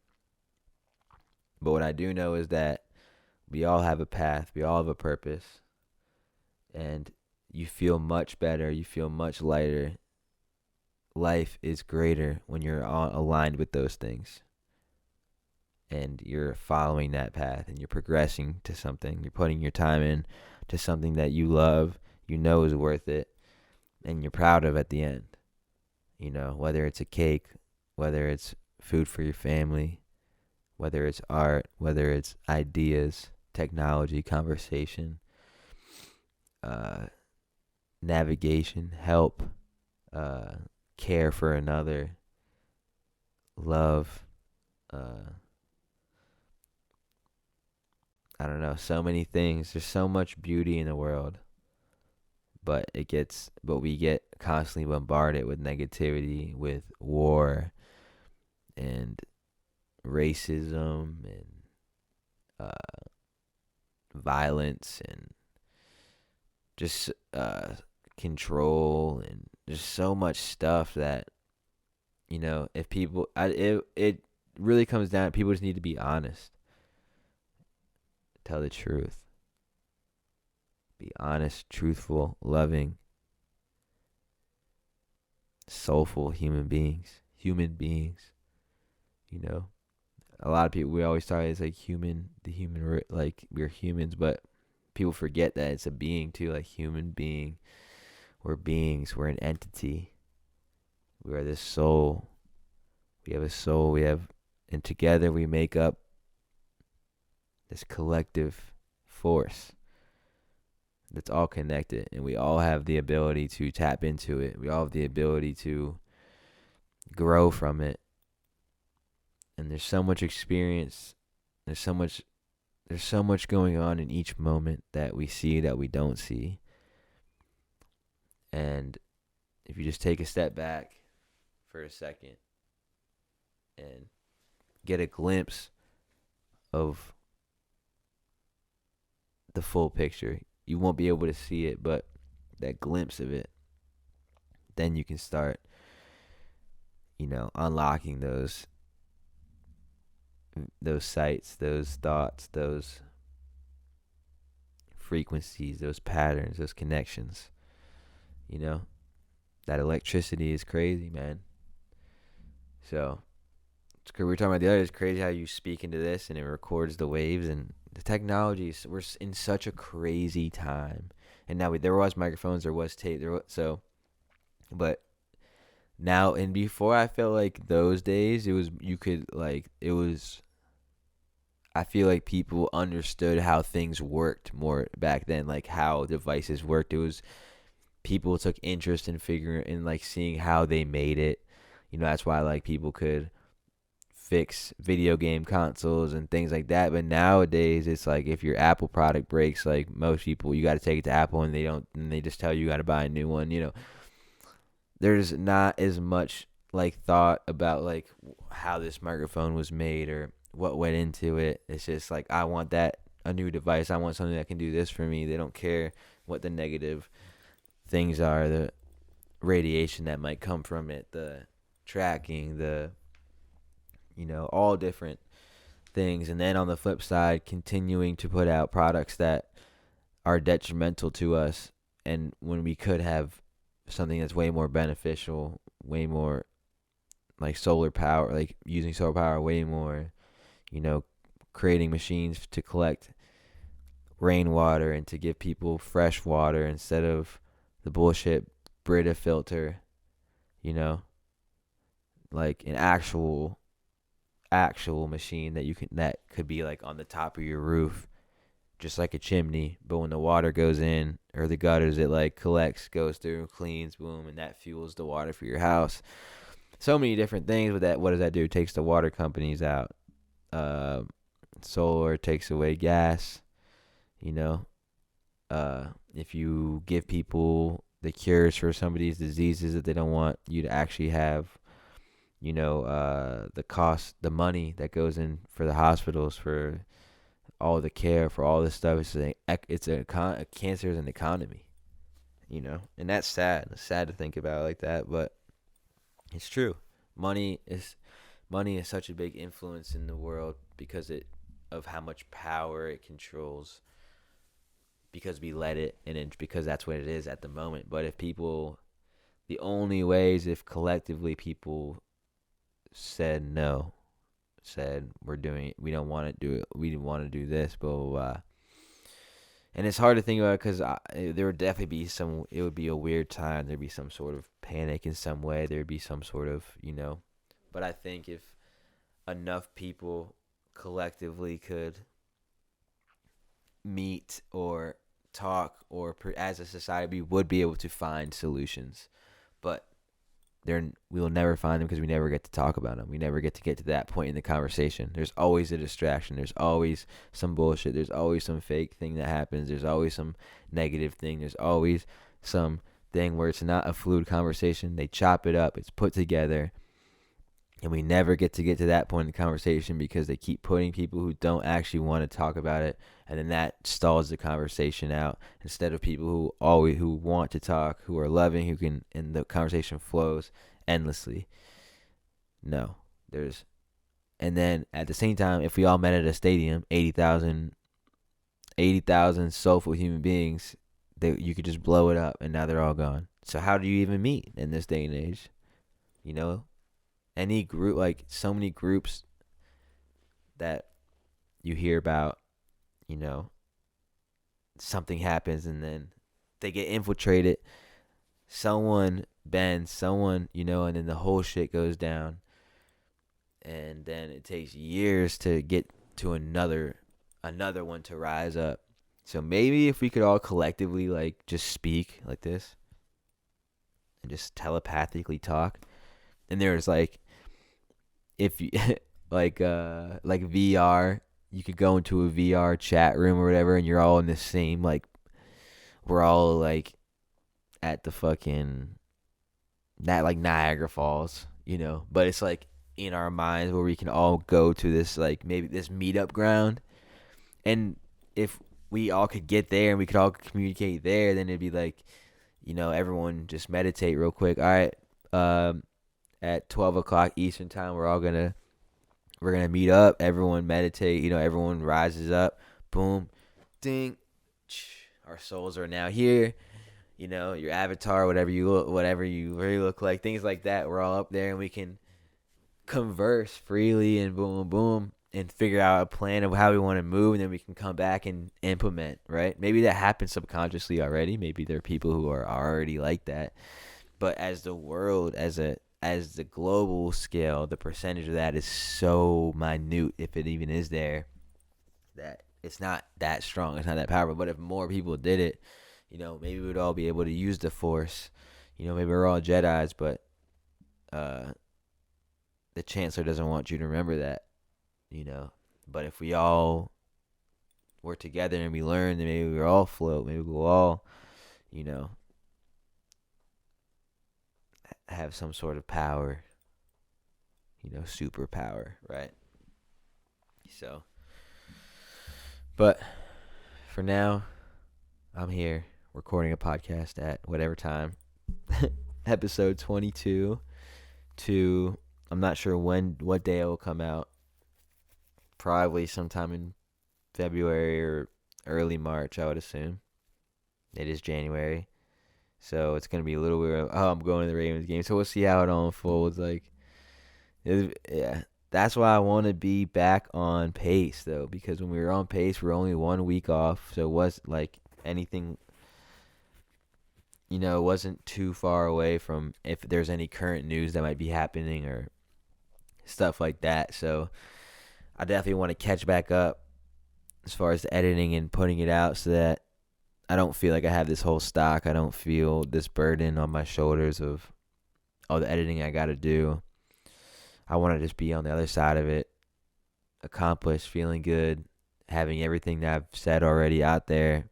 A: But what I do know is that we all have a path. We all have a purpose. And you feel much better. You feel much lighter. Life is greater when you're aligned with those things. And you're following that path and you're progressing to something. You're putting your time in to something that you love, is worth it, and you're proud of at the end. Whether it's a cake, whether it's food for your family, whether it's art, whether it's ideas, technology, conversation, navigation, help, care for another, love, I don't know, so many things. There's so much beauty in the world, but we get constantly bombarded with negativity, with war and racism and uh, violence and just control and just so much stuff that if people, it really comes down. People just need to be honest, tell the truth, be honest, truthful, loving, soulful human beings. Human beings, you know. A lot of people, we always talk, it's like like we're humans, but people forget that it's a being too, like human being. We're beings. We're an entity. We are this soul. We have a soul. And together we make up this collective force that's all connected, and we all have the ability to tap into it. We all have the ability to grow from it. And there's so much experience. There's so much going on in each moment that we see that we don't see. And if you just take a step back for a second and get a glimpse of the full picture, you won't be able to see it, but that glimpse of it, then you can start, unlocking those sights, those thoughts, those frequencies, those patterns, those connections. That electricity is crazy, man. So we were talking about the other. It's crazy how you speak into this and it records the waves, and the technology. We're in such a crazy time, and now there was microphones, there was tape, but now and before, I felt like those days I feel like people understood how things worked more back then, like how devices worked. It was people took interest in figuring in like seeing how they made it. That's why like people could fix video game consoles and things like that. But nowadays it's like if your Apple product breaks, like most people, you got to take it to Apple and they just tell you got to buy a new one. There's not as much like thought about like how this microphone was made or what went into it. It's just like, I want a new device. I want something that can do this for me. They don't care what the negative things are, the radiation that might come from it, the tracking, all different things. And then on the flip side, continuing to put out products that are detrimental to us, and when we could have something that's way more beneficial, way more like solar power, like using solar power way more, creating machines to collect rainwater and to give people fresh water instead of the bullshit Brita filter, like an actual machine that could be like on the top of your roof, just like a chimney, but when the water goes in or the gutters, it like collects, goes through, cleans, boom, and that fuels the water for your house. So many different things with that. What does that do? It takes the water companies out. Solar takes away gas. If you give people the cures for some of these diseases that they don't want you to actually have, the cost, the money that goes in for the hospitals, for all the care, for all this stuff, cancer is an economy, and that's sad. It's sad to think about it like that, but it's true. Money is such a big influence in the world because of how much power it controls, because we let it, and it's because that's what it is at the moment. But the only way is if collectively people said no, said we don't want to do it, we didn't want to do this, blah blah blah. And it's hard to think about because there would definitely be it would be a weird time. There'd be some sort of panic in some way. There'd be some sort of, but I think if enough people collectively could meet or talk, or as a society, we would be able to find solutions. But we will never find them because we never get to talk about them. We never get to that point in the conversation. There's always a distraction. There's always some bullshit. There's always some fake thing that happens. There's always some negative thing. There's always some thing where it's not a fluid conversation. They chop it up. It's put together. And we never get to that point in the conversation because they keep putting people who don't actually want to talk about it, and then that stalls the conversation out. Instead of people who want to talk, who are loving, and the conversation flows endlessly. No, and then at the same time, if we all met at a stadium, 80,000 soulful human beings, you could just blow it up, and now they're all gone. So how do you even meet in this day and age? Any group, like so many groups that you hear about, something happens and then they get infiltrated. Someone bends, and then the whole shit goes down. And then it takes years to get to another one to rise up. So maybe if we could all collectively just speak like this and just telepathically talk. And there's if you like VR, you could go into a VR chat room or whatever, and you're all in the same we're all at the fucking Niagara Falls, but it's in our minds where we can all go to this maybe this meetup ground, and if we all could get there and we could all communicate there, then it'd be everyone just meditate real quick. All right, at 12 o'clock Eastern time, we're gonna meet up. Everyone meditate. Everyone rises up. Boom, ding. Our souls are now here. Your avatar, whatever you really look like, things like that. We're all up there, and we can converse freely and boom, boom, and figure out a plan of how we want to move, and then we can come back and implement. Right? Maybe that happens subconsciously already. Maybe there are people who are already like that. But as the world, as the global scale, the percentage of that is so minute, if it even is there, that it's not that strong. It's not that powerful. But if more people did it, maybe we'd all be able to use the Force. Maybe we're all Jedis, but the Chancellor doesn't want you to remember that. But if we all were together and we learned, then maybe we'll all float. Maybe we'll all, have some sort of power, superpower, right? So, but for now, I'm here recording a podcast at whatever time, episode 22 to, I'm not sure what day it will come out, probably sometime in February or early March, I would assume. It is January. So it's going to be a little weird. Oh, I'm going to the Ravens game. So we'll see how it all unfolds. Yeah. That's why I want to be back on pace, though. Because when we were on pace, we were only 1 week off. So it was anything, it wasn't too far away from if there's any current news that might be happening or stuff like that. So I definitely want to catch back up as far as the editing and putting it out so that I don't feel like I have this whole stock. I don't feel this burden on my shoulders of all the editing I got to do. I want to just be on the other side of it, accomplished, feeling good, having everything that I've said already out there,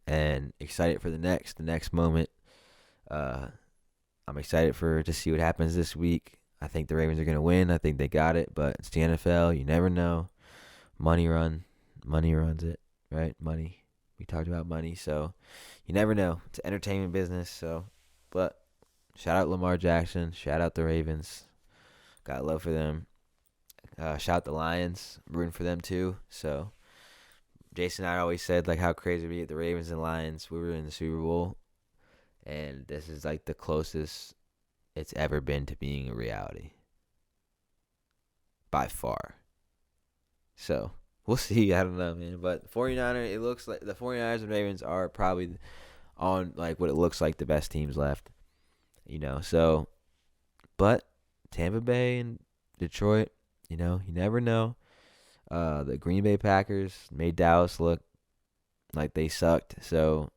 A: and excited for the next moment. I'm excited to see what happens this week. I think the Ravens are going to win. I think they got it, but it's the NFL. You never know. Money runs it, right? Money. We talked about money, so you never know. It's an entertainment business, but shout out Lamar Jackson. Shout out the Ravens. Got love for them. Shout out the Lions. Rooting for them, too. So Jason and I always said, how crazy we get the Ravens and Lions. We were in the Super Bowl, and this is, the closest it's ever been to being a reality. By far. So we'll see. I don't know, man. But 49ers, it looks like the 49ers and Ravens are probably on what it looks like the best teams left. So, but Tampa Bay and Detroit, you never know. The Green Bay Packers made Dallas look like they sucked. So,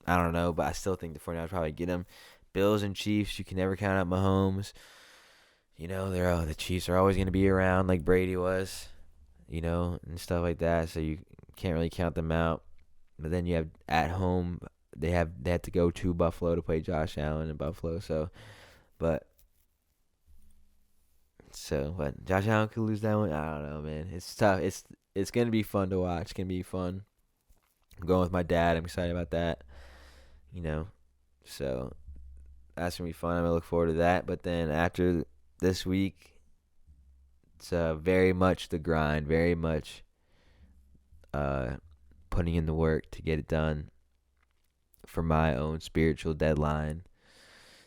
A: I don't know, but I still think the 49ers probably get them. Bills and Chiefs, you can never count out Mahomes. The Chiefs are always going to be around like Brady was, and stuff like that. So you can't really count them out. But then you have at home, they have to go to Buffalo to play Josh Allen in Buffalo. But Josh Allen could lose that one. I don't know, man. It's tough. It's gonna be fun to watch. It's gonna be fun. I'm going with my dad. I'm excited about that. So that's gonna be fun. I'm gonna look forward to that. But then after this week, it's very much the grind. Very much putting in the work to get it done for my own spiritual deadline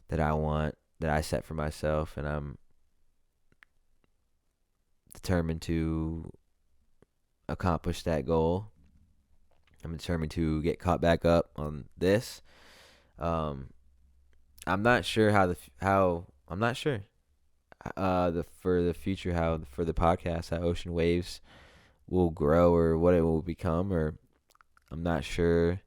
A: that I set for myself, and I'm determined to accomplish that goal. I'm determined to get caught back up on this. I'm not sure for the future, how for the podcast, how Ocean Waves will grow or what it will become, or I'm not sure.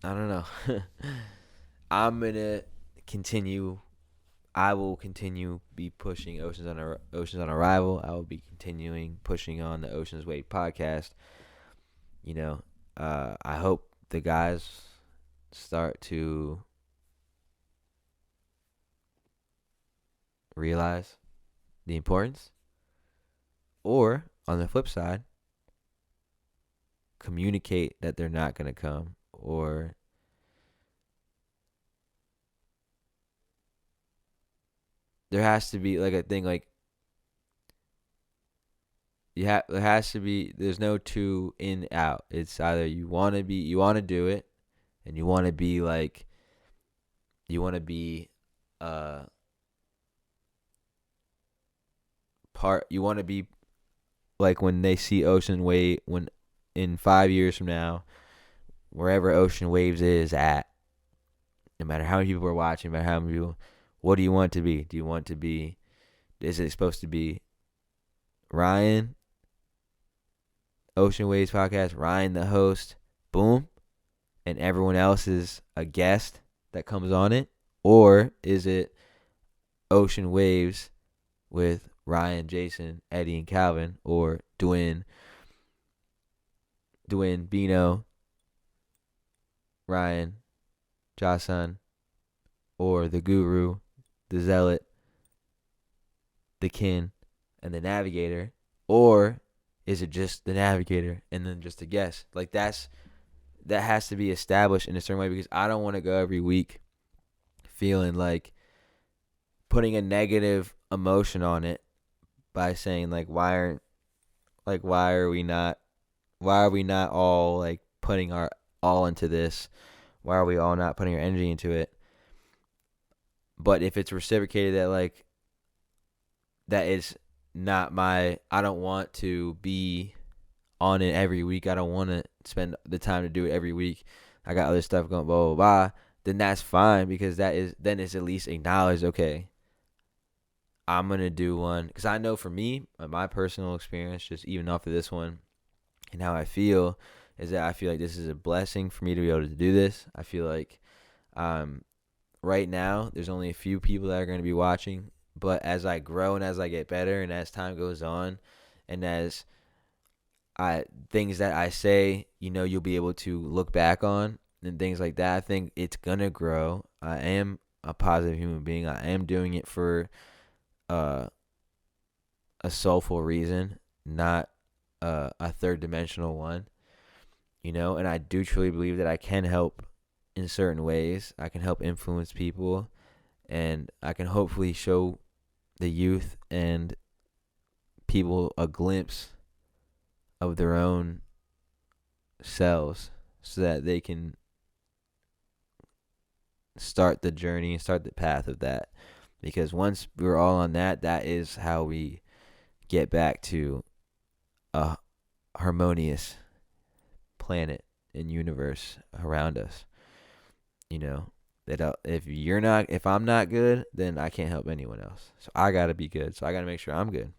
A: I don't know. I'm gonna continue. I will continue be pushing Oceans on Arrival. I will be continuing pushing on the Oceans Wave podcast. I hope the guys start to realize the importance, or on the flip side, communicate that they're not going to come, or there has to be like a thing like there has to be, there's no two in out. It's either you want to do it, and you want to be like when they see Ocean Wave, when in 5 years from now, wherever Ocean Waves is at, no matter how many people are watching, no matter how many people, what do you want to be? Is it supposed to be Reyen, Ocean Waves podcast, Reyen the host, boom, and everyone else is a guest that comes on it? Or is it Ocean Waves with Reyen, Jason, Eddie, and Calvin, or Dwayne, Bino, Reyen, Jason, or the Guru, the Zealot, the Kin, and the Navigator? Or is it just the Navigator and then just a guest? Like that has to be established in a certain way, because I don't want to go every week feeling like putting a negative emotion on it by saying why are we not all like putting our all into this? Why are we all not putting our energy into it? But if it's reciprocated that is not I don't want to be on it every week. I don't want to spend the time to do it every week. I got other stuff going, blah, blah, blah. Then that's fine, because then it's at least acknowledged, okay, I'm going to do one. Because I know for me, my personal experience, just even off of this one and how I feel, is that I feel like this is a blessing for me to be able to do this. I feel like right now there's only a few people that are going to be watching. But as I grow and as I get better and as time goes on, and as things that I say, you'll be able to look back on and things like that, I think it's going to grow. I am a positive human being. I am doing it for a soulful reason, not a third dimensional one, and I do truly believe that I can help in certain ways. I can help influence people, and I can hopefully show the youth and people a glimpse of their own selves, so that they can start the journey and start the path of that. Because once we're all on that is how we get back to a harmonious planet and universe around us. That if I'm not good, then I can't help anyone else. So I gotta be good. So I gotta make sure I'm good.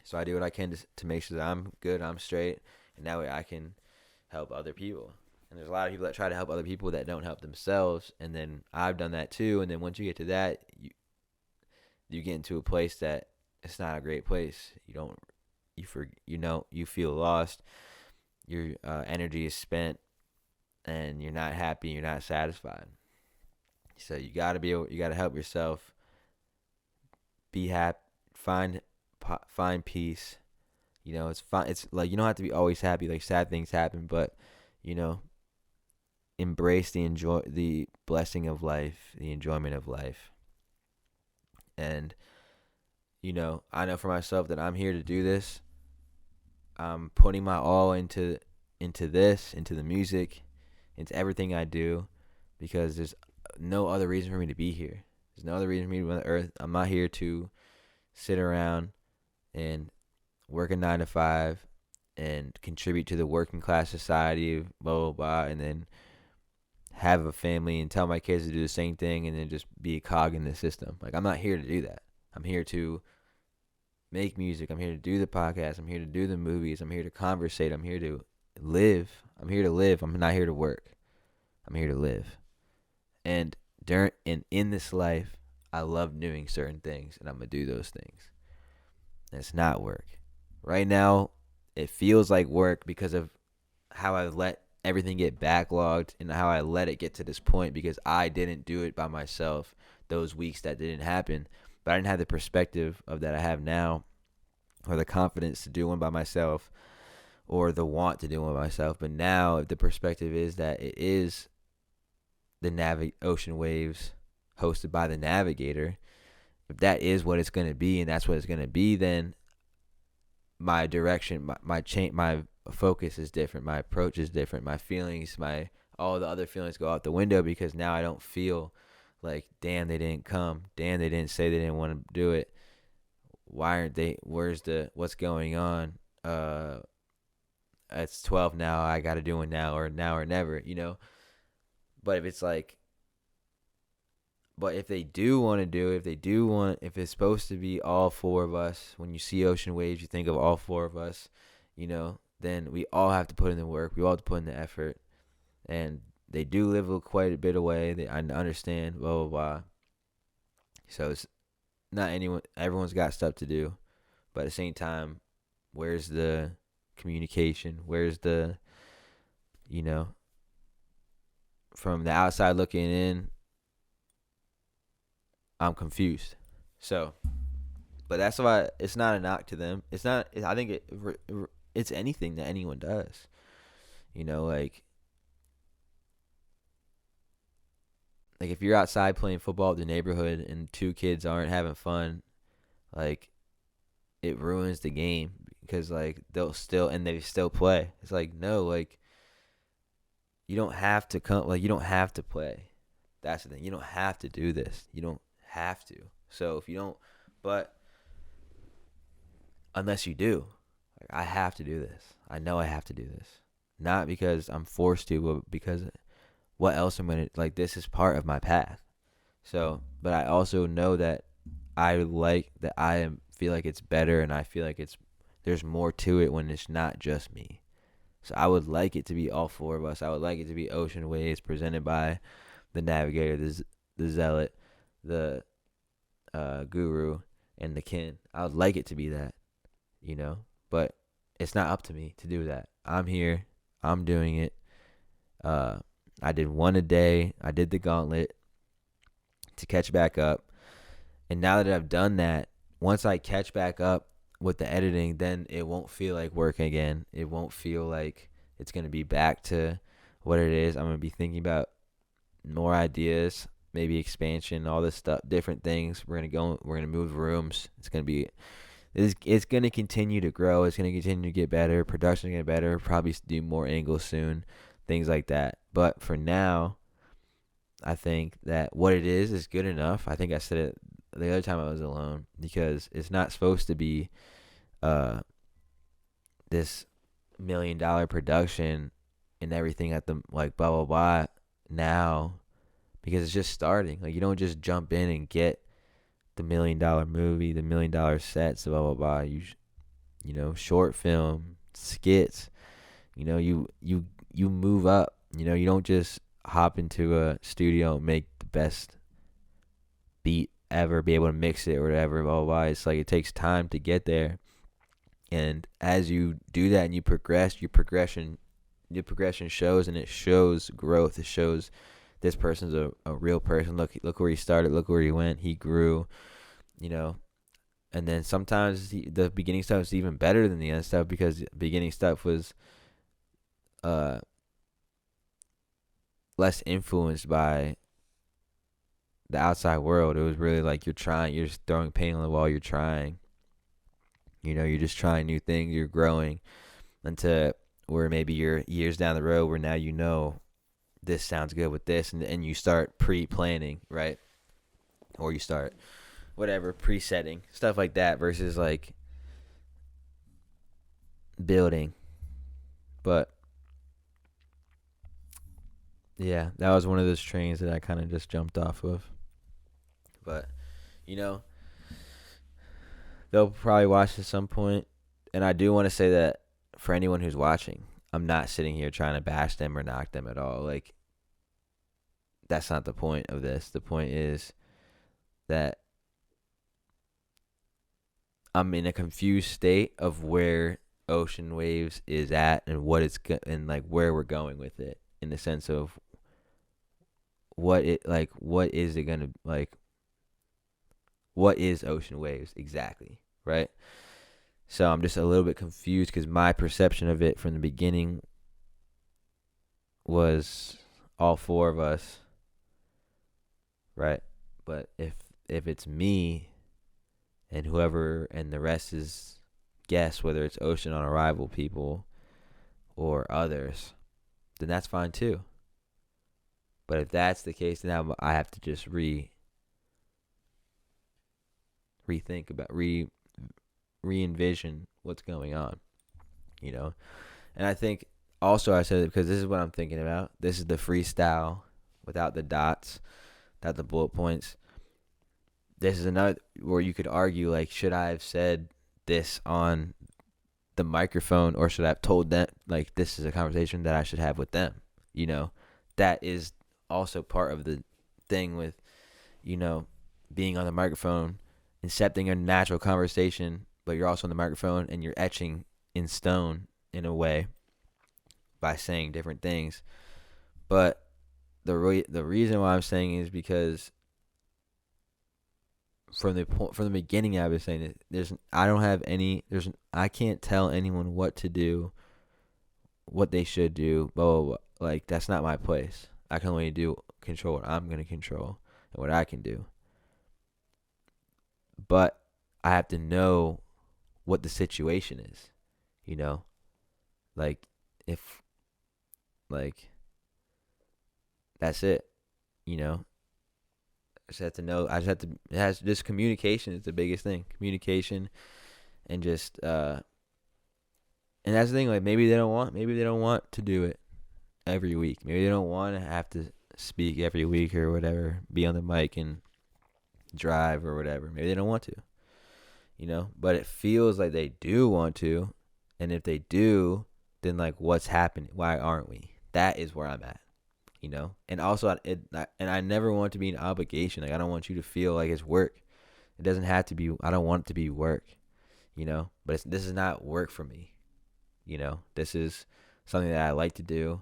A: So I do what I can to make sure that I'm good, I'm straight, and that way I can help other people. And there's a lot of people that try to help other people that don't help themselves, and then I've done that too. And then once you get to that, you get into a place that it's not a great place. You feel lost. Your energy is spent, and you're not happy. You're not satisfied. So you gotta help yourself. Be happy. Find peace. It's fine. It's like you don't have to be always happy. Like sad things happen, but you know, embrace the blessing of life, the enjoyment of life. And I know for myself that I'm here to do this. I'm putting my all into the music, into everything I do, because there's no other reason for me to be here. There's no other reason for me to be on the earth. I'm not here to sit around and work a 9 to 5 and contribute to the working class society, blah blah blah, and then have a family and tell my kids to do the same thing and then just be a cog in the system. Like, I'm not here to do that. I'm here to make music. I'm here to do the podcast. I'm here to do the movies. I'm here to conversate. I'm here to live. I'm here to live. I'm not here to work. I'm here to live. And in this life, I love doing certain things, and I'm gonna do those things. And it's not work. Right now, it feels like work because of how I let everything get backlogged and how I let it get to this point, because I didn't do it by myself those weeks that didn't happen. But I didn't have the perspective of that I have now, or the confidence to do one by myself, or the want to do one by myself. But now the perspective is that it is the Ocean Waves hosted by the Navigator. If that is what it's going to be, and that's what it's going to be, then my direction, my focus is different. My approach is different. My feelings, all the other feelings go out the window, because now I don't feel like, damn, they didn't come. Damn, they didn't say they didn't want to do it. Why aren't they? What's going on? It's 12 now. I got to do it now or never, But if it's like, if they do want to do it, if it's supposed to be all four of us, when you see Ocean Waves, you think of all four of us, then we all have to put in the work. We all have to put in the effort. And they do live quite a bit away. I understand, blah, blah, blah. So it's not everyone's got stuff to do. But at the same time, where's the communication? Where's the, from the outside looking in, I'm confused. So, but that's why it's not a knock to them. It's not, I think it's anything that anyone does. Like if you're outside playing football in the neighborhood and two kids aren't having fun, like, it ruins the game, because like they still play. It's like, no, like, you don't have to come, like, you don't have to play. That's the thing. You don't have to do this. You don't have to. So if you don't, but unless you do, like, I have to do this. I know I have to do this. Not because I'm forced to, but because what else I'm going to, like, this is part of my path. So, but I also know that feel like it's better, and I feel like there's more to it when it's not just me. So I would like it to be all four of us. I would like it to be Ocean Waves presented by the Navigator, the Zealot, the Guru, and the Kin. I would like it to be that, but it's not up to me to do that. I'm here. I'm doing it. I did one a day. I did the gauntlet to catch back up. And now that I've done that, once I catch back up with the editing, then it won't feel like work again. It won't feel like it's going to be back to what it is. I'm going to be thinking about more ideas, maybe expansion, all this stuff, different things. We're going to move rooms. It's going to continue to grow. It's going to continue to get better. Production going to get better. Probably do more angles soon, things like that. But for now, I think that what it is good enough. I think I said it the other time I was alone, because it's not supposed to be this $1 million production and everything at the, like, blah blah blah now, because it's just starting. Like, you don't just jump in and get the $1 million movie, the $1 million sets, blah blah blah. short film, skits. You move up. You don't just hop into a studio and make the best beat ever, be able to mix it or whatever, blah, blah, blah. It's like it takes time to get there. And as you do that and you progress, your progression shows, and it shows growth. It shows this person's a real person. Look where he started. Look where he went. He grew, And then sometimes the beginning stuff is even better than the end stuff, because the beginning stuff was less influenced by the outside world. It was really like you're just throwing paint on the wall. You're trying. You're just trying new things. You're growing until where maybe you're years down the road where now this sounds good with this, and you start pre-planning, right? Or you start whatever, presetting, stuff like that, versus like building. But yeah, that was one of those trains that I kind of just jumped off of. But they'll probably watch at some point. And I do want to say that for anyone who's watching, I'm not sitting here trying to bash them or knock them at all. Like, that's not the point of this. The point is that I'm in a confused state of where Ocean Waves is at and and like where we're going with it, in the sense of what is it gonna like? What is Ocean Waves exactly, right? So I'm just a little bit confused, because my perception of it from the beginning was all four of us, right? But if it's me and whoever, and the rest is guess, whether it's Ocean on Arrival people or others, then that's fine too. But if that's the case, then I have to just rethink about re-envision what's going on, And I think also I said it because this is what I'm thinking about. This is the freestyle without the dots, without the bullet points. This is another where you could argue, like, should I have said this on the microphone, or should I have told them, like, this is a conversation that I should have with them? That is also part of the thing with, being on the microphone, incepting a natural conversation, but you're also on the microphone and you're etching in stone in a way by saying different things. But the reason why I'm saying is because from the beginning I was saying that I can't tell anyone what to do, what they should do, blah, blah, blah. Like, that's not my place. I can only control what I'm going to control and what I can do. But I have to know what the situation is, like, if, like, that's it, I just have to know. Just communication is the biggest thing. Communication, and just, and that's the thing, like, maybe they don't want to do it every week. Maybe they don't want to have to speak every week or whatever, be on the mic and drive or whatever. Maybe they don't want to, but it feels like they do want to. And if they do, then, like, what's happening? Why aren't we? That is where I'm at, and also I never want to be an obligation. Like, I don't want you to feel like it's work. It doesn't have to be. I don't want it to be work, but this is not work for me. This is something that I like to do.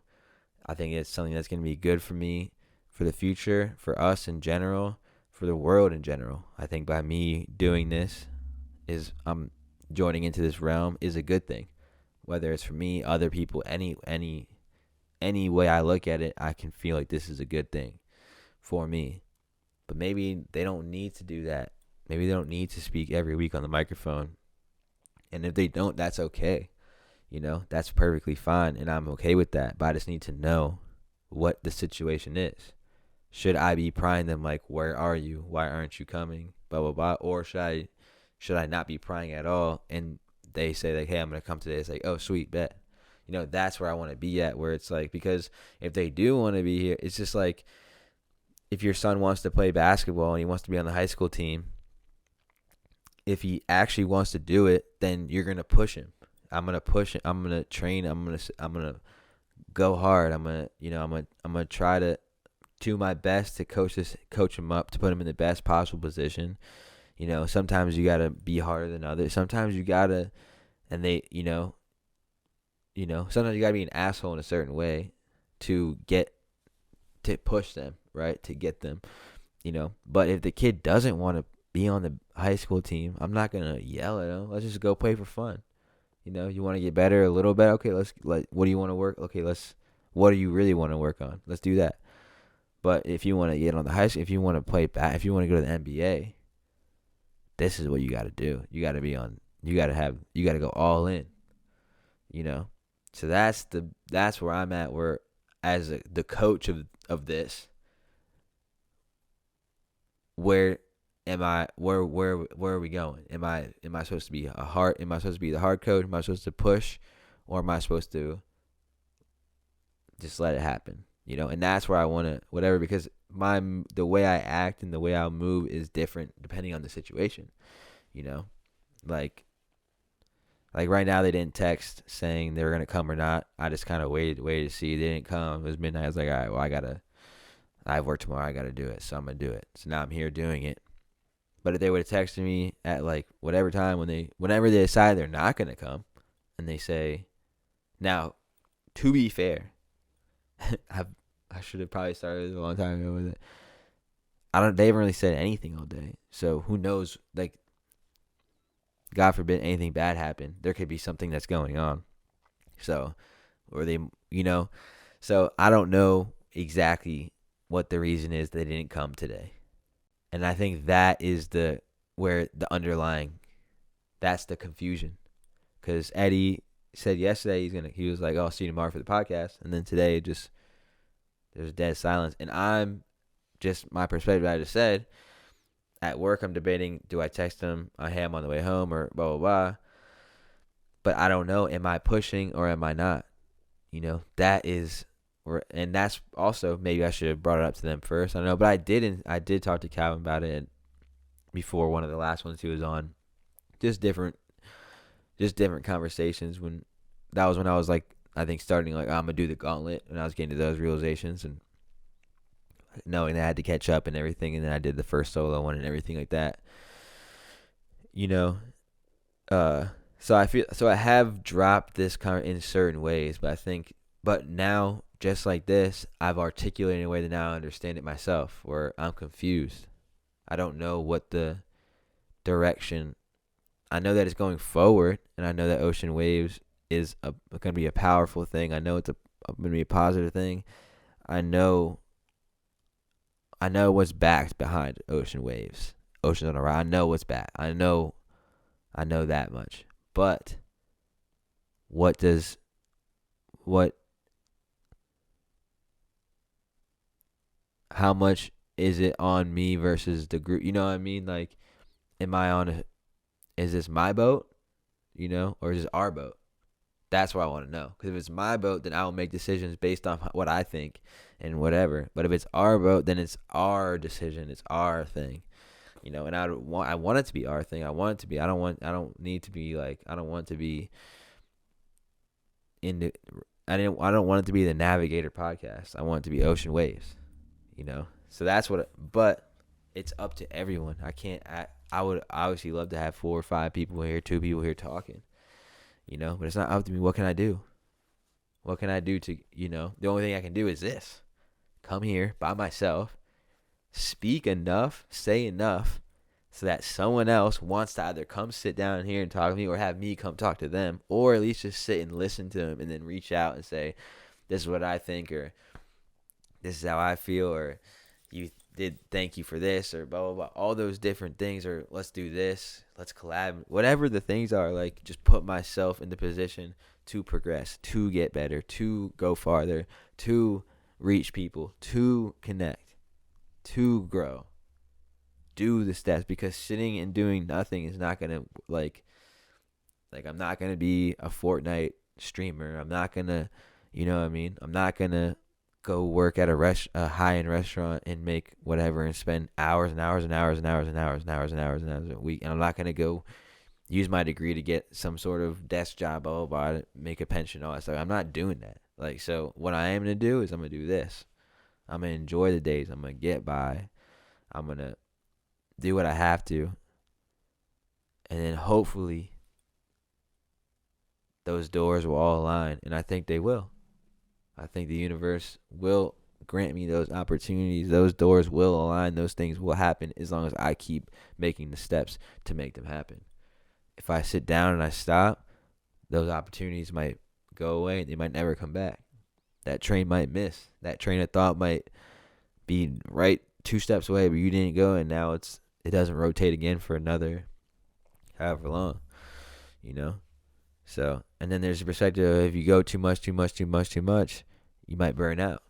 A: I think it's something that's going to be good for me, for the future, for us in general, for the world in general. I think by me doing this, I'm joining into this realm, is a good thing. Whether it's for me, other people, any way I look at it, I can feel like this is a good thing for me. But maybe they don't need to do that. Maybe they don't need to speak every week on the microphone. And if they don't, that's okay. That's perfectly fine, and I'm okay with that. But I just need to know what the situation is. Should I be prying them, like, where are you? Why aren't you coming? Blah, blah, blah. Or should I not be prying at all? And they say, like, hey, I'm going to come today. It's like, oh, sweet, bet. That's where I want to be at, where it's like, because if they do want to be here, it's just like, if your son wants to play basketball and he wants to be on the high school team, if he actually wants to do it, then you're gonna push him. I'm gonna push him. I'm gonna train. I'm gonna go hard. I'm gonna try to do my best to coach him up, to put him in the best possible position. Sometimes you gotta be harder than others. Sometimes you gotta, and they, sometimes you gotta be an asshole in a certain way to push them, right? To get them, But if the kid doesn't want to be on the high school team, I'm not gonna yell at him. Let's just go play for fun. You want to get better a little bit. Okay, what do you want to work? Okay, what do you really want to work on? Let's do that. But if you want to get on the high school, if you want to play if you want to go to the NBA, this is what you got to do. You got to go all in. So that's where I'm at. Where as the coach of this, where am I? Where are we going? Am I supposed to be Am I supposed to be the hard coach? Am I supposed to push, or am I supposed to just let it happen? And that's where I want to whatever, because the way I act and the way I'll move is different depending on the situation. Like right now they didn't text saying they were gonna come or not. I just kind of waited to see. They didn't come. It was midnight. I was like, all right, well I have work tomorrow. I gotta do it, so I'm gonna do it. So now I'm here doing it. But if they would have texted me at like whatever time whenever they decide they're not gonna come, and they say, now, to be fair, I should have probably started a long time ago with it. They haven't really said anything all day, so who knows? Like, God forbid anything bad happen, there could be something that's going on. So, or they, so I don't know exactly what the reason is they didn't come today. And I think that is where the underlying, that's the confusion. Because Eddie said yesterday he was like, oh, I'll see you tomorrow for the podcast. And then today there's dead silence. And I'm just, my perspective, I just said, at work I'm debating, do I text him, hey, I'm on the way home, or blah, blah, blah. But I don't know, am I pushing or am I not? That is, and that's also, maybe I should have brought it up to them first. I don't know, but I did talk to Calvin about it before one of the last ones he was on. Just different conversations. That was when I was like, I think starting like, I'm gonna do the gauntlet, and I was getting to those realizations and knowing that I had to catch up and everything, and then I did the first solo one and everything like that. So I have dropped this kind of in certain ways, but now, just like this, I've articulated in a way that now I understand it myself, where I'm confused. I don't know what the direction. I know that it's going forward, and I know that Ocean Waves is going to be a powerful thing. I know it's going to be a positive thing. I know what's backed behind Ocean Waves. Oceans on a Ride. I know what's back. I know that much. But how much is it on me versus the group? You know what I mean? Like, is this my boat? Or is this our boat? That's what I want to know. Because if it's my boat, then I will make decisions based on what I think and whatever. But if it's our boat, then it's our decision. It's our thing. And I want it to be our thing. I want it to be. I don't want to be in the. I don't want it to be the Navigator podcast. I want it to be Ocean Waves. So that's what. But it's up to everyone. I would obviously love to have 4 or 5 people here, 2 people here talking. But it's not up to me. What can I do? What can I do to, the only thing I can do is this. Come here by myself, speak enough, say enough, so that someone else wants to either come sit down here and talk to me, or have me come talk to them, or at least just sit and listen to them and then reach out and say, this is what I think, or this is how I feel, or thank you for this, or blah, blah, blah. All those different things, or let's do this, let's collab, whatever the things are, like, just put myself in the position to progress, to get better, to go farther, to reach people, to connect, to grow, do the steps, because sitting and doing nothing is not going to, like I'm not going to be a Fortnite streamer. I'm not going to, I'm not going to go work at a high-end restaurant and make whatever and spend hours and hours and hours and hours and hours and hours and hours and hours a week. And I'm not going to go use my degree to get some sort of desk job, blah, blah, blah, make a pension, all that stuff. I'm not doing that. Like, so what I am going to do is I'm going to do this. I'm going to enjoy the days. I'm going to get by. I'm going to do what I have to. And then hopefully those doors will all align. And I think they will. I think the universe will grant me those opportunities. Those doors will align. Those things will happen as long as I keep making the steps to make them happen. If I sit down and I stop, those opportunities might go away. They might never come back. That train might miss. That train of thought might be right 2 steps away, but you didn't go, and now it doesn't rotate again for another however long, you know? So, and then there's the perspective of if you go too much, you might burn out.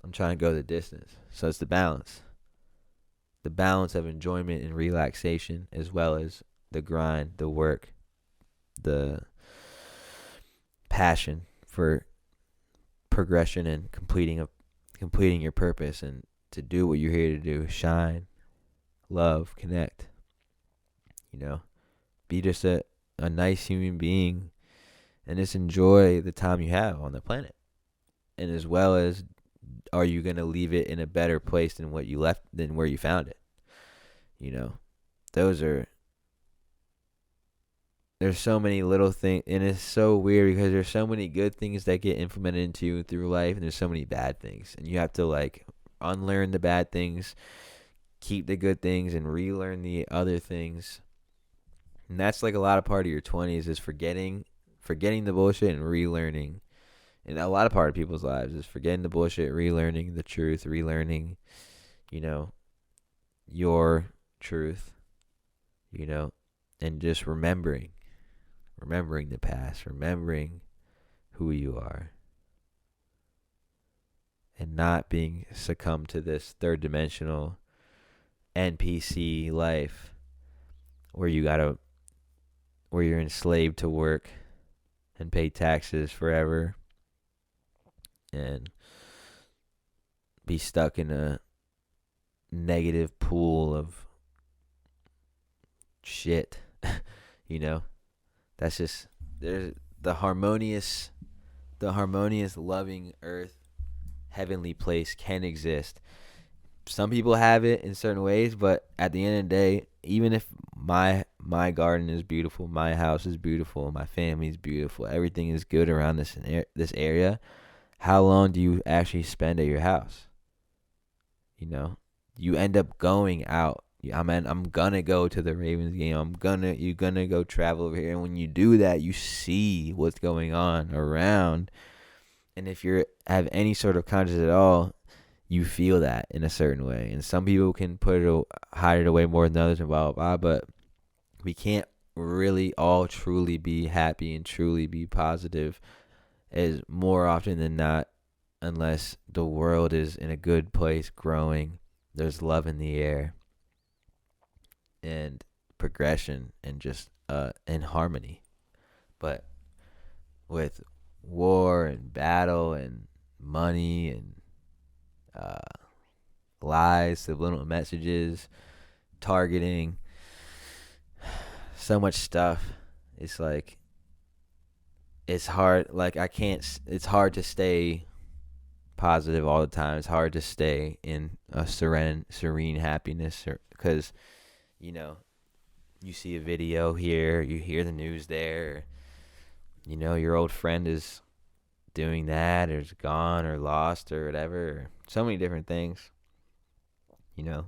A: I'm trying to go the distance. So it's the balance. The balance of enjoyment and relaxation, as well as the grind, the work, the passion for progression and completing your purpose, and to do what you're here to do. Shine, love, connect. You know, be just a nice human being, and just enjoy the time you have on the planet. And as well as, are you going to leave it in a better place than what you left, than where you found it? You know, there's so many little things, and it's so weird because there's so many good things that get implemented into you through life, and there's so many bad things, and you have to like unlearn the bad things, keep the good things, and relearn the other things. And that's like a lot of part of your 20s is forgetting the bullshit and relearning. And a lot of part of people's lives is forgetting the bullshit, relearning the truth, relearning, you know, your truth, you know, and just remembering the past, remembering who you are, and not being succumbed to this third dimensional NPC life where you're enslaved to work and pay taxes forever and be stuck in a negative pool of shit. You know, that's just, there's the harmonious loving earth, heavenly place can exist. Some people have it in certain ways, but at the end of the day, even if my garden is beautiful, my house is beautiful, my family is beautiful, everything is good around this area, how long do you actually spend at your house? You know, you end up going out. I'm gonna go to the Ravens game. You're gonna go travel over here, and when you do that, you see what's going on around. And if you have any sort of conscience at all, you feel that in a certain way. And some people can hide it away more than others, and blah blah blah. But we can't really all truly be happy and truly be positive, as more often than not, unless the world is in a good place, growing. There's love in the air, and progression, and just and harmony. But with war and battle and money and lies, subliminal messages, targeting, so much stuff, it's like, it's hard. Like, it's hard to stay positive all the time. It's hard to stay in a serene happiness, because, you know, you see a video here, you hear the news there, you know, your old friend is doing that, or is gone, or lost, or whatever, or so many different things. You know,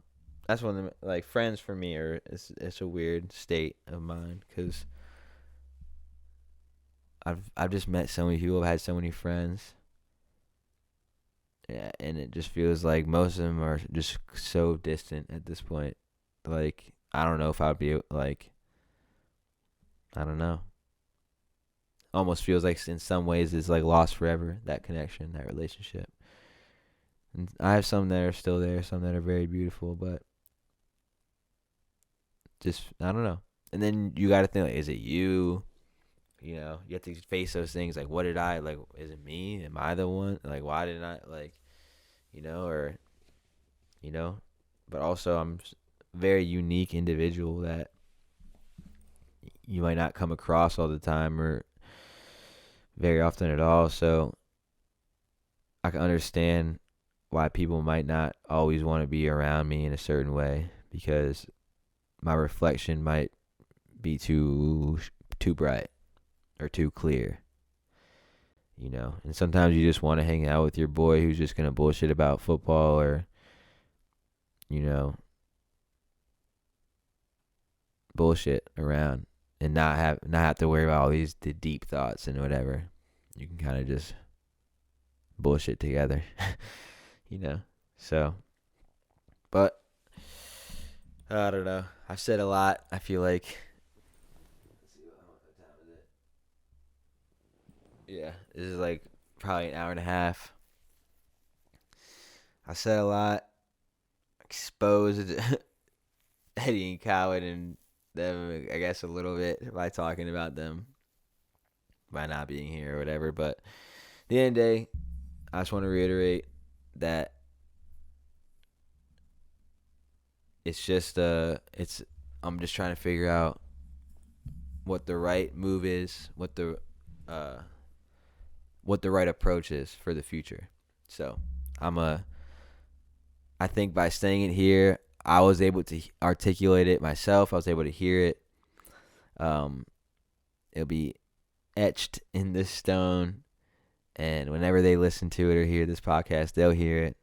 A: that's one of the, like, friends for me it's a weird state of mind, because I've just met so many people, I've had so many friends. Yeah, and it just feels like most of them are just so distant at this point. Like, I don't know if I'd be, like, I don't know. Almost feels like in some ways it's like lost forever, that connection, that relationship. And I have some that are still there, some that are very beautiful, but just, I don't know. And then you got to think, like, is it you? You know, you have to face those things. Like, what did I, like, is it me? Am I the one? Like, why didn't I, like, or, but also I'm a very unique individual that you might not come across all the time or very often at all. So I can understand why people might not always want to be around me in a certain way, because my reflection might be too bright or too clear. And sometimes you just want to hang out with your boy who's just going to bullshit about football or, bullshit around and not have to worry about all the deep thoughts and whatever. You can kind of just bullshit together, So, but I don't know. I've said a lot. I feel like. Let's see what time is it. Yeah, this is like probably an hour and a half. I said a lot. Exposed Eddie and Cowan and them, I guess, a little bit by talking about them, by not being here or whatever. But at the end of the day, I just want to reiterate that it's just I'm just trying to figure out what the right move is, what the right approach is for the future. So I think by staying it here, I was able to articulate it myself. I was able to hear it. It'll be etched in this stone, and whenever they listen to it or hear this podcast, they'll hear it.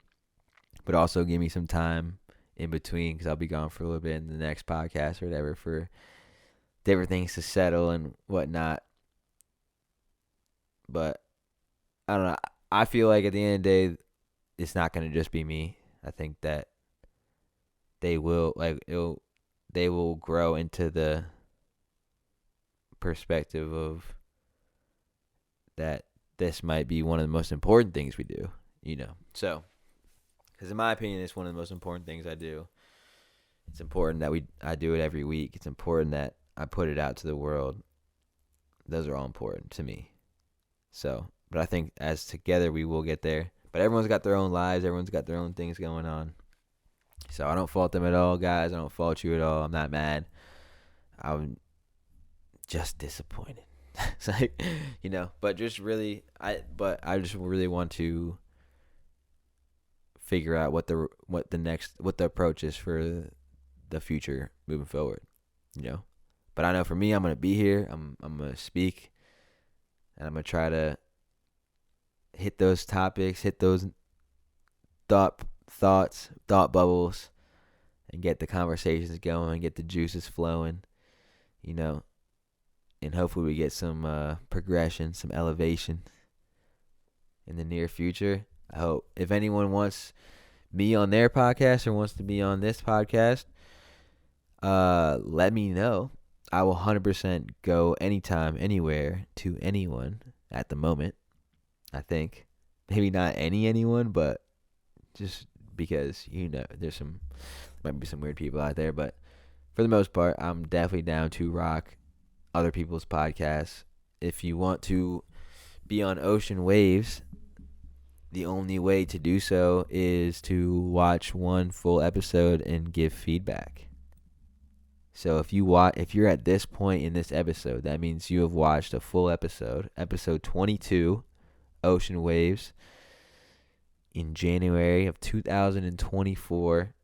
A: But also give me some time in between, because I'll be gone for a little bit in the next podcast or whatever for different things to settle and whatnot. But I don't know. I feel like at the end of the day, it's not going to just be me. I think that they will grow into the perspective of that this might be one of the most important things we do, So, because in my opinion, it's one of the most important things I do. It's important that I do it every week. It's important that I put it out to the world. Those are all important to me. So, but I think as together we will get there. But everyone's got their own lives. Everyone's got their own things going on. So I don't fault them at all, guys. I don't fault you at all. I'm not mad. I'm just disappointed. It's like, but just really, I just really want to figure out what the approach is for the future moving forward, But I know for me, I'm gonna be here. I'm gonna speak, and I'm gonna try to hit those topics, hit those thought bubbles, and get the conversations going, get the juices flowing, and hopefully we get some progression, some elevation in the near future. I hope if anyone wants me on their podcast or wants to be on this podcast, let me know. I will 100% go anytime, anywhere, to anyone at the moment. I think maybe not anyone, but just because might be some weird people out there, but for the most part, I'm definitely down to rock other people's podcasts. If you want to be on Ocean Waves, the only way to do so is to watch one full episode and give feedback. So if you're at this point in this episode, that means you have watched a full episode 22, Ocean Waves, in January of 2024.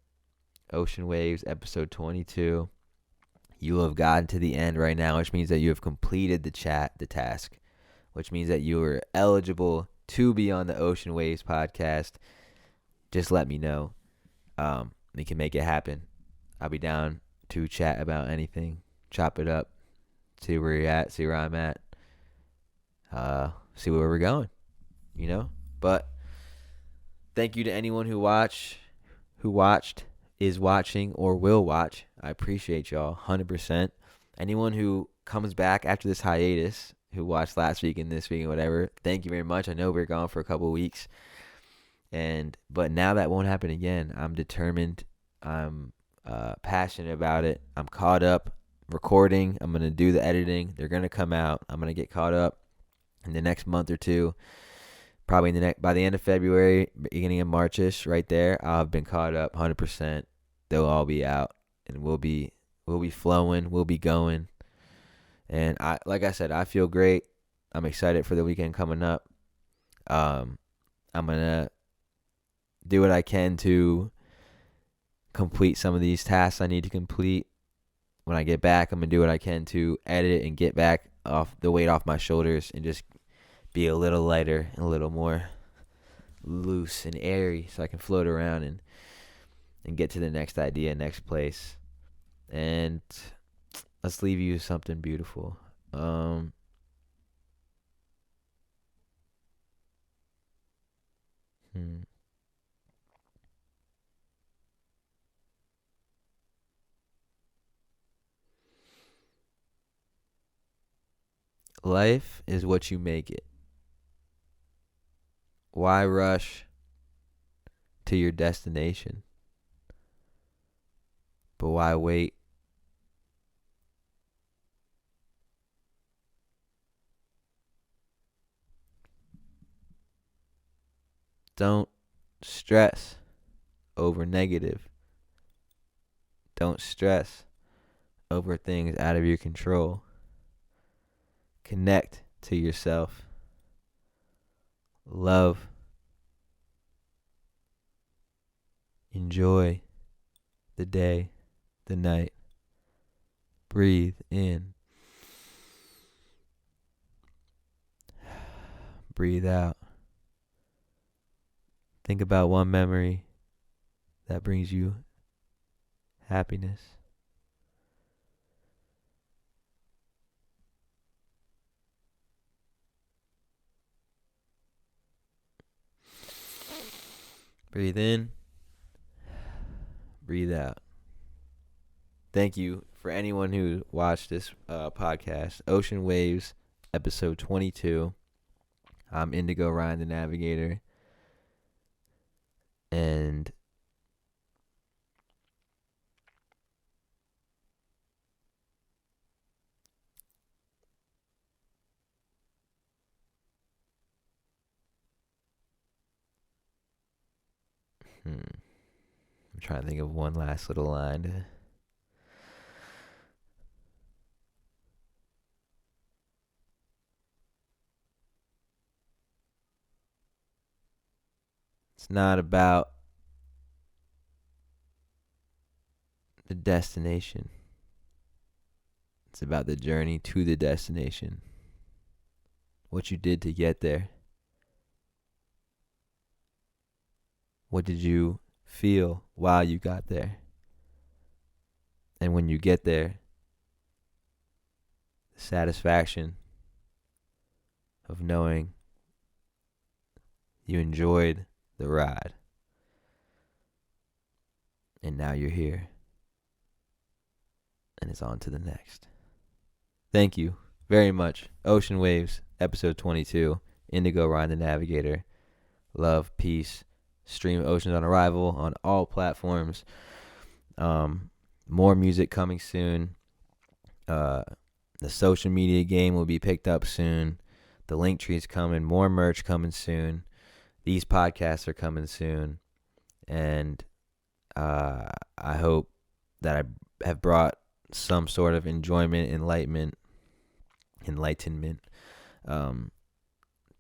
A: Ocean Waves, episode 22. You will have gotten to the end right now, which means that you have completed the task, which means that you are eligible to be on the Ocean Waves podcast. Just let me know. We can make it happen. I'll be down to chat about anything, chop it up, see where you're at, see where I'm at, see where we're going, But thank you to anyone who watched, is watching, or will watch. I appreciate y'all 100%. Anyone who comes back after this hiatus, who watched last week and this week and whatever, thank you very much. I know we're gone for a couple of weeks, but now that won't happen again. I'm determined. I'm passionate about it. I'm caught up recording. I'm going to do the editing. They're going to come out. I'm going to get caught up in the next month or two. probably by the end of February, beginning of Marchish, right there, I'll have been caught up 100%. They'll all be out, and we'll be flowing, we'll be going. And like I said, I feel great. I'm excited for the weekend coming up. I'm gonna do what I can to complete some of these tasks I need to complete. When I get back, I'm gonna do what I can to edit and get back off the weight off my shoulders and just be a little lighter and a little more loose and airy, so I can float around and get to the next idea, next place. And let's leave you with something beautiful. Life is what you make it. Why rush to your destination? But why wait? Don't stress over negative. Don't stress over things out of your control. Connect to yourself. Love. Enjoy the day, the night. Breathe in. Breathe out. Think about one memory that brings you happiness. Breathe in. Breathe out. Thank you for anyone who watched this podcast. Ocean Waves, episode 22. I'm Indigo, Reyen the Navigator. And I'm trying to think of one last little line. It's not about the destination. It's about the journey to the destination. What you did to get there. What did you feel while you got there? And when you get there, the satisfaction of knowing you enjoyed the ride. And now you're here. And it's on to the next. Thank you very much. Ocean Waves, episode 22. Indigo, Reyen the Navigator. Love, peace. Stream Oceans on Arrival on all platforms. More music coming soon. The social media game will be picked up soon. The link tree's coming. More merch coming soon. These podcasts are coming soon. And I hope that I have brought some sort of enjoyment, enlightenment,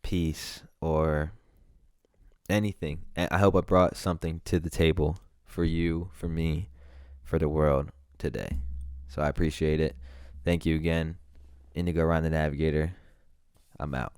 A: peace, or anything. I hope I brought something to the table for you, for me, for the world today. So I appreciate it. Thank you again. Indigo, Reyen the Navigator. I'm out.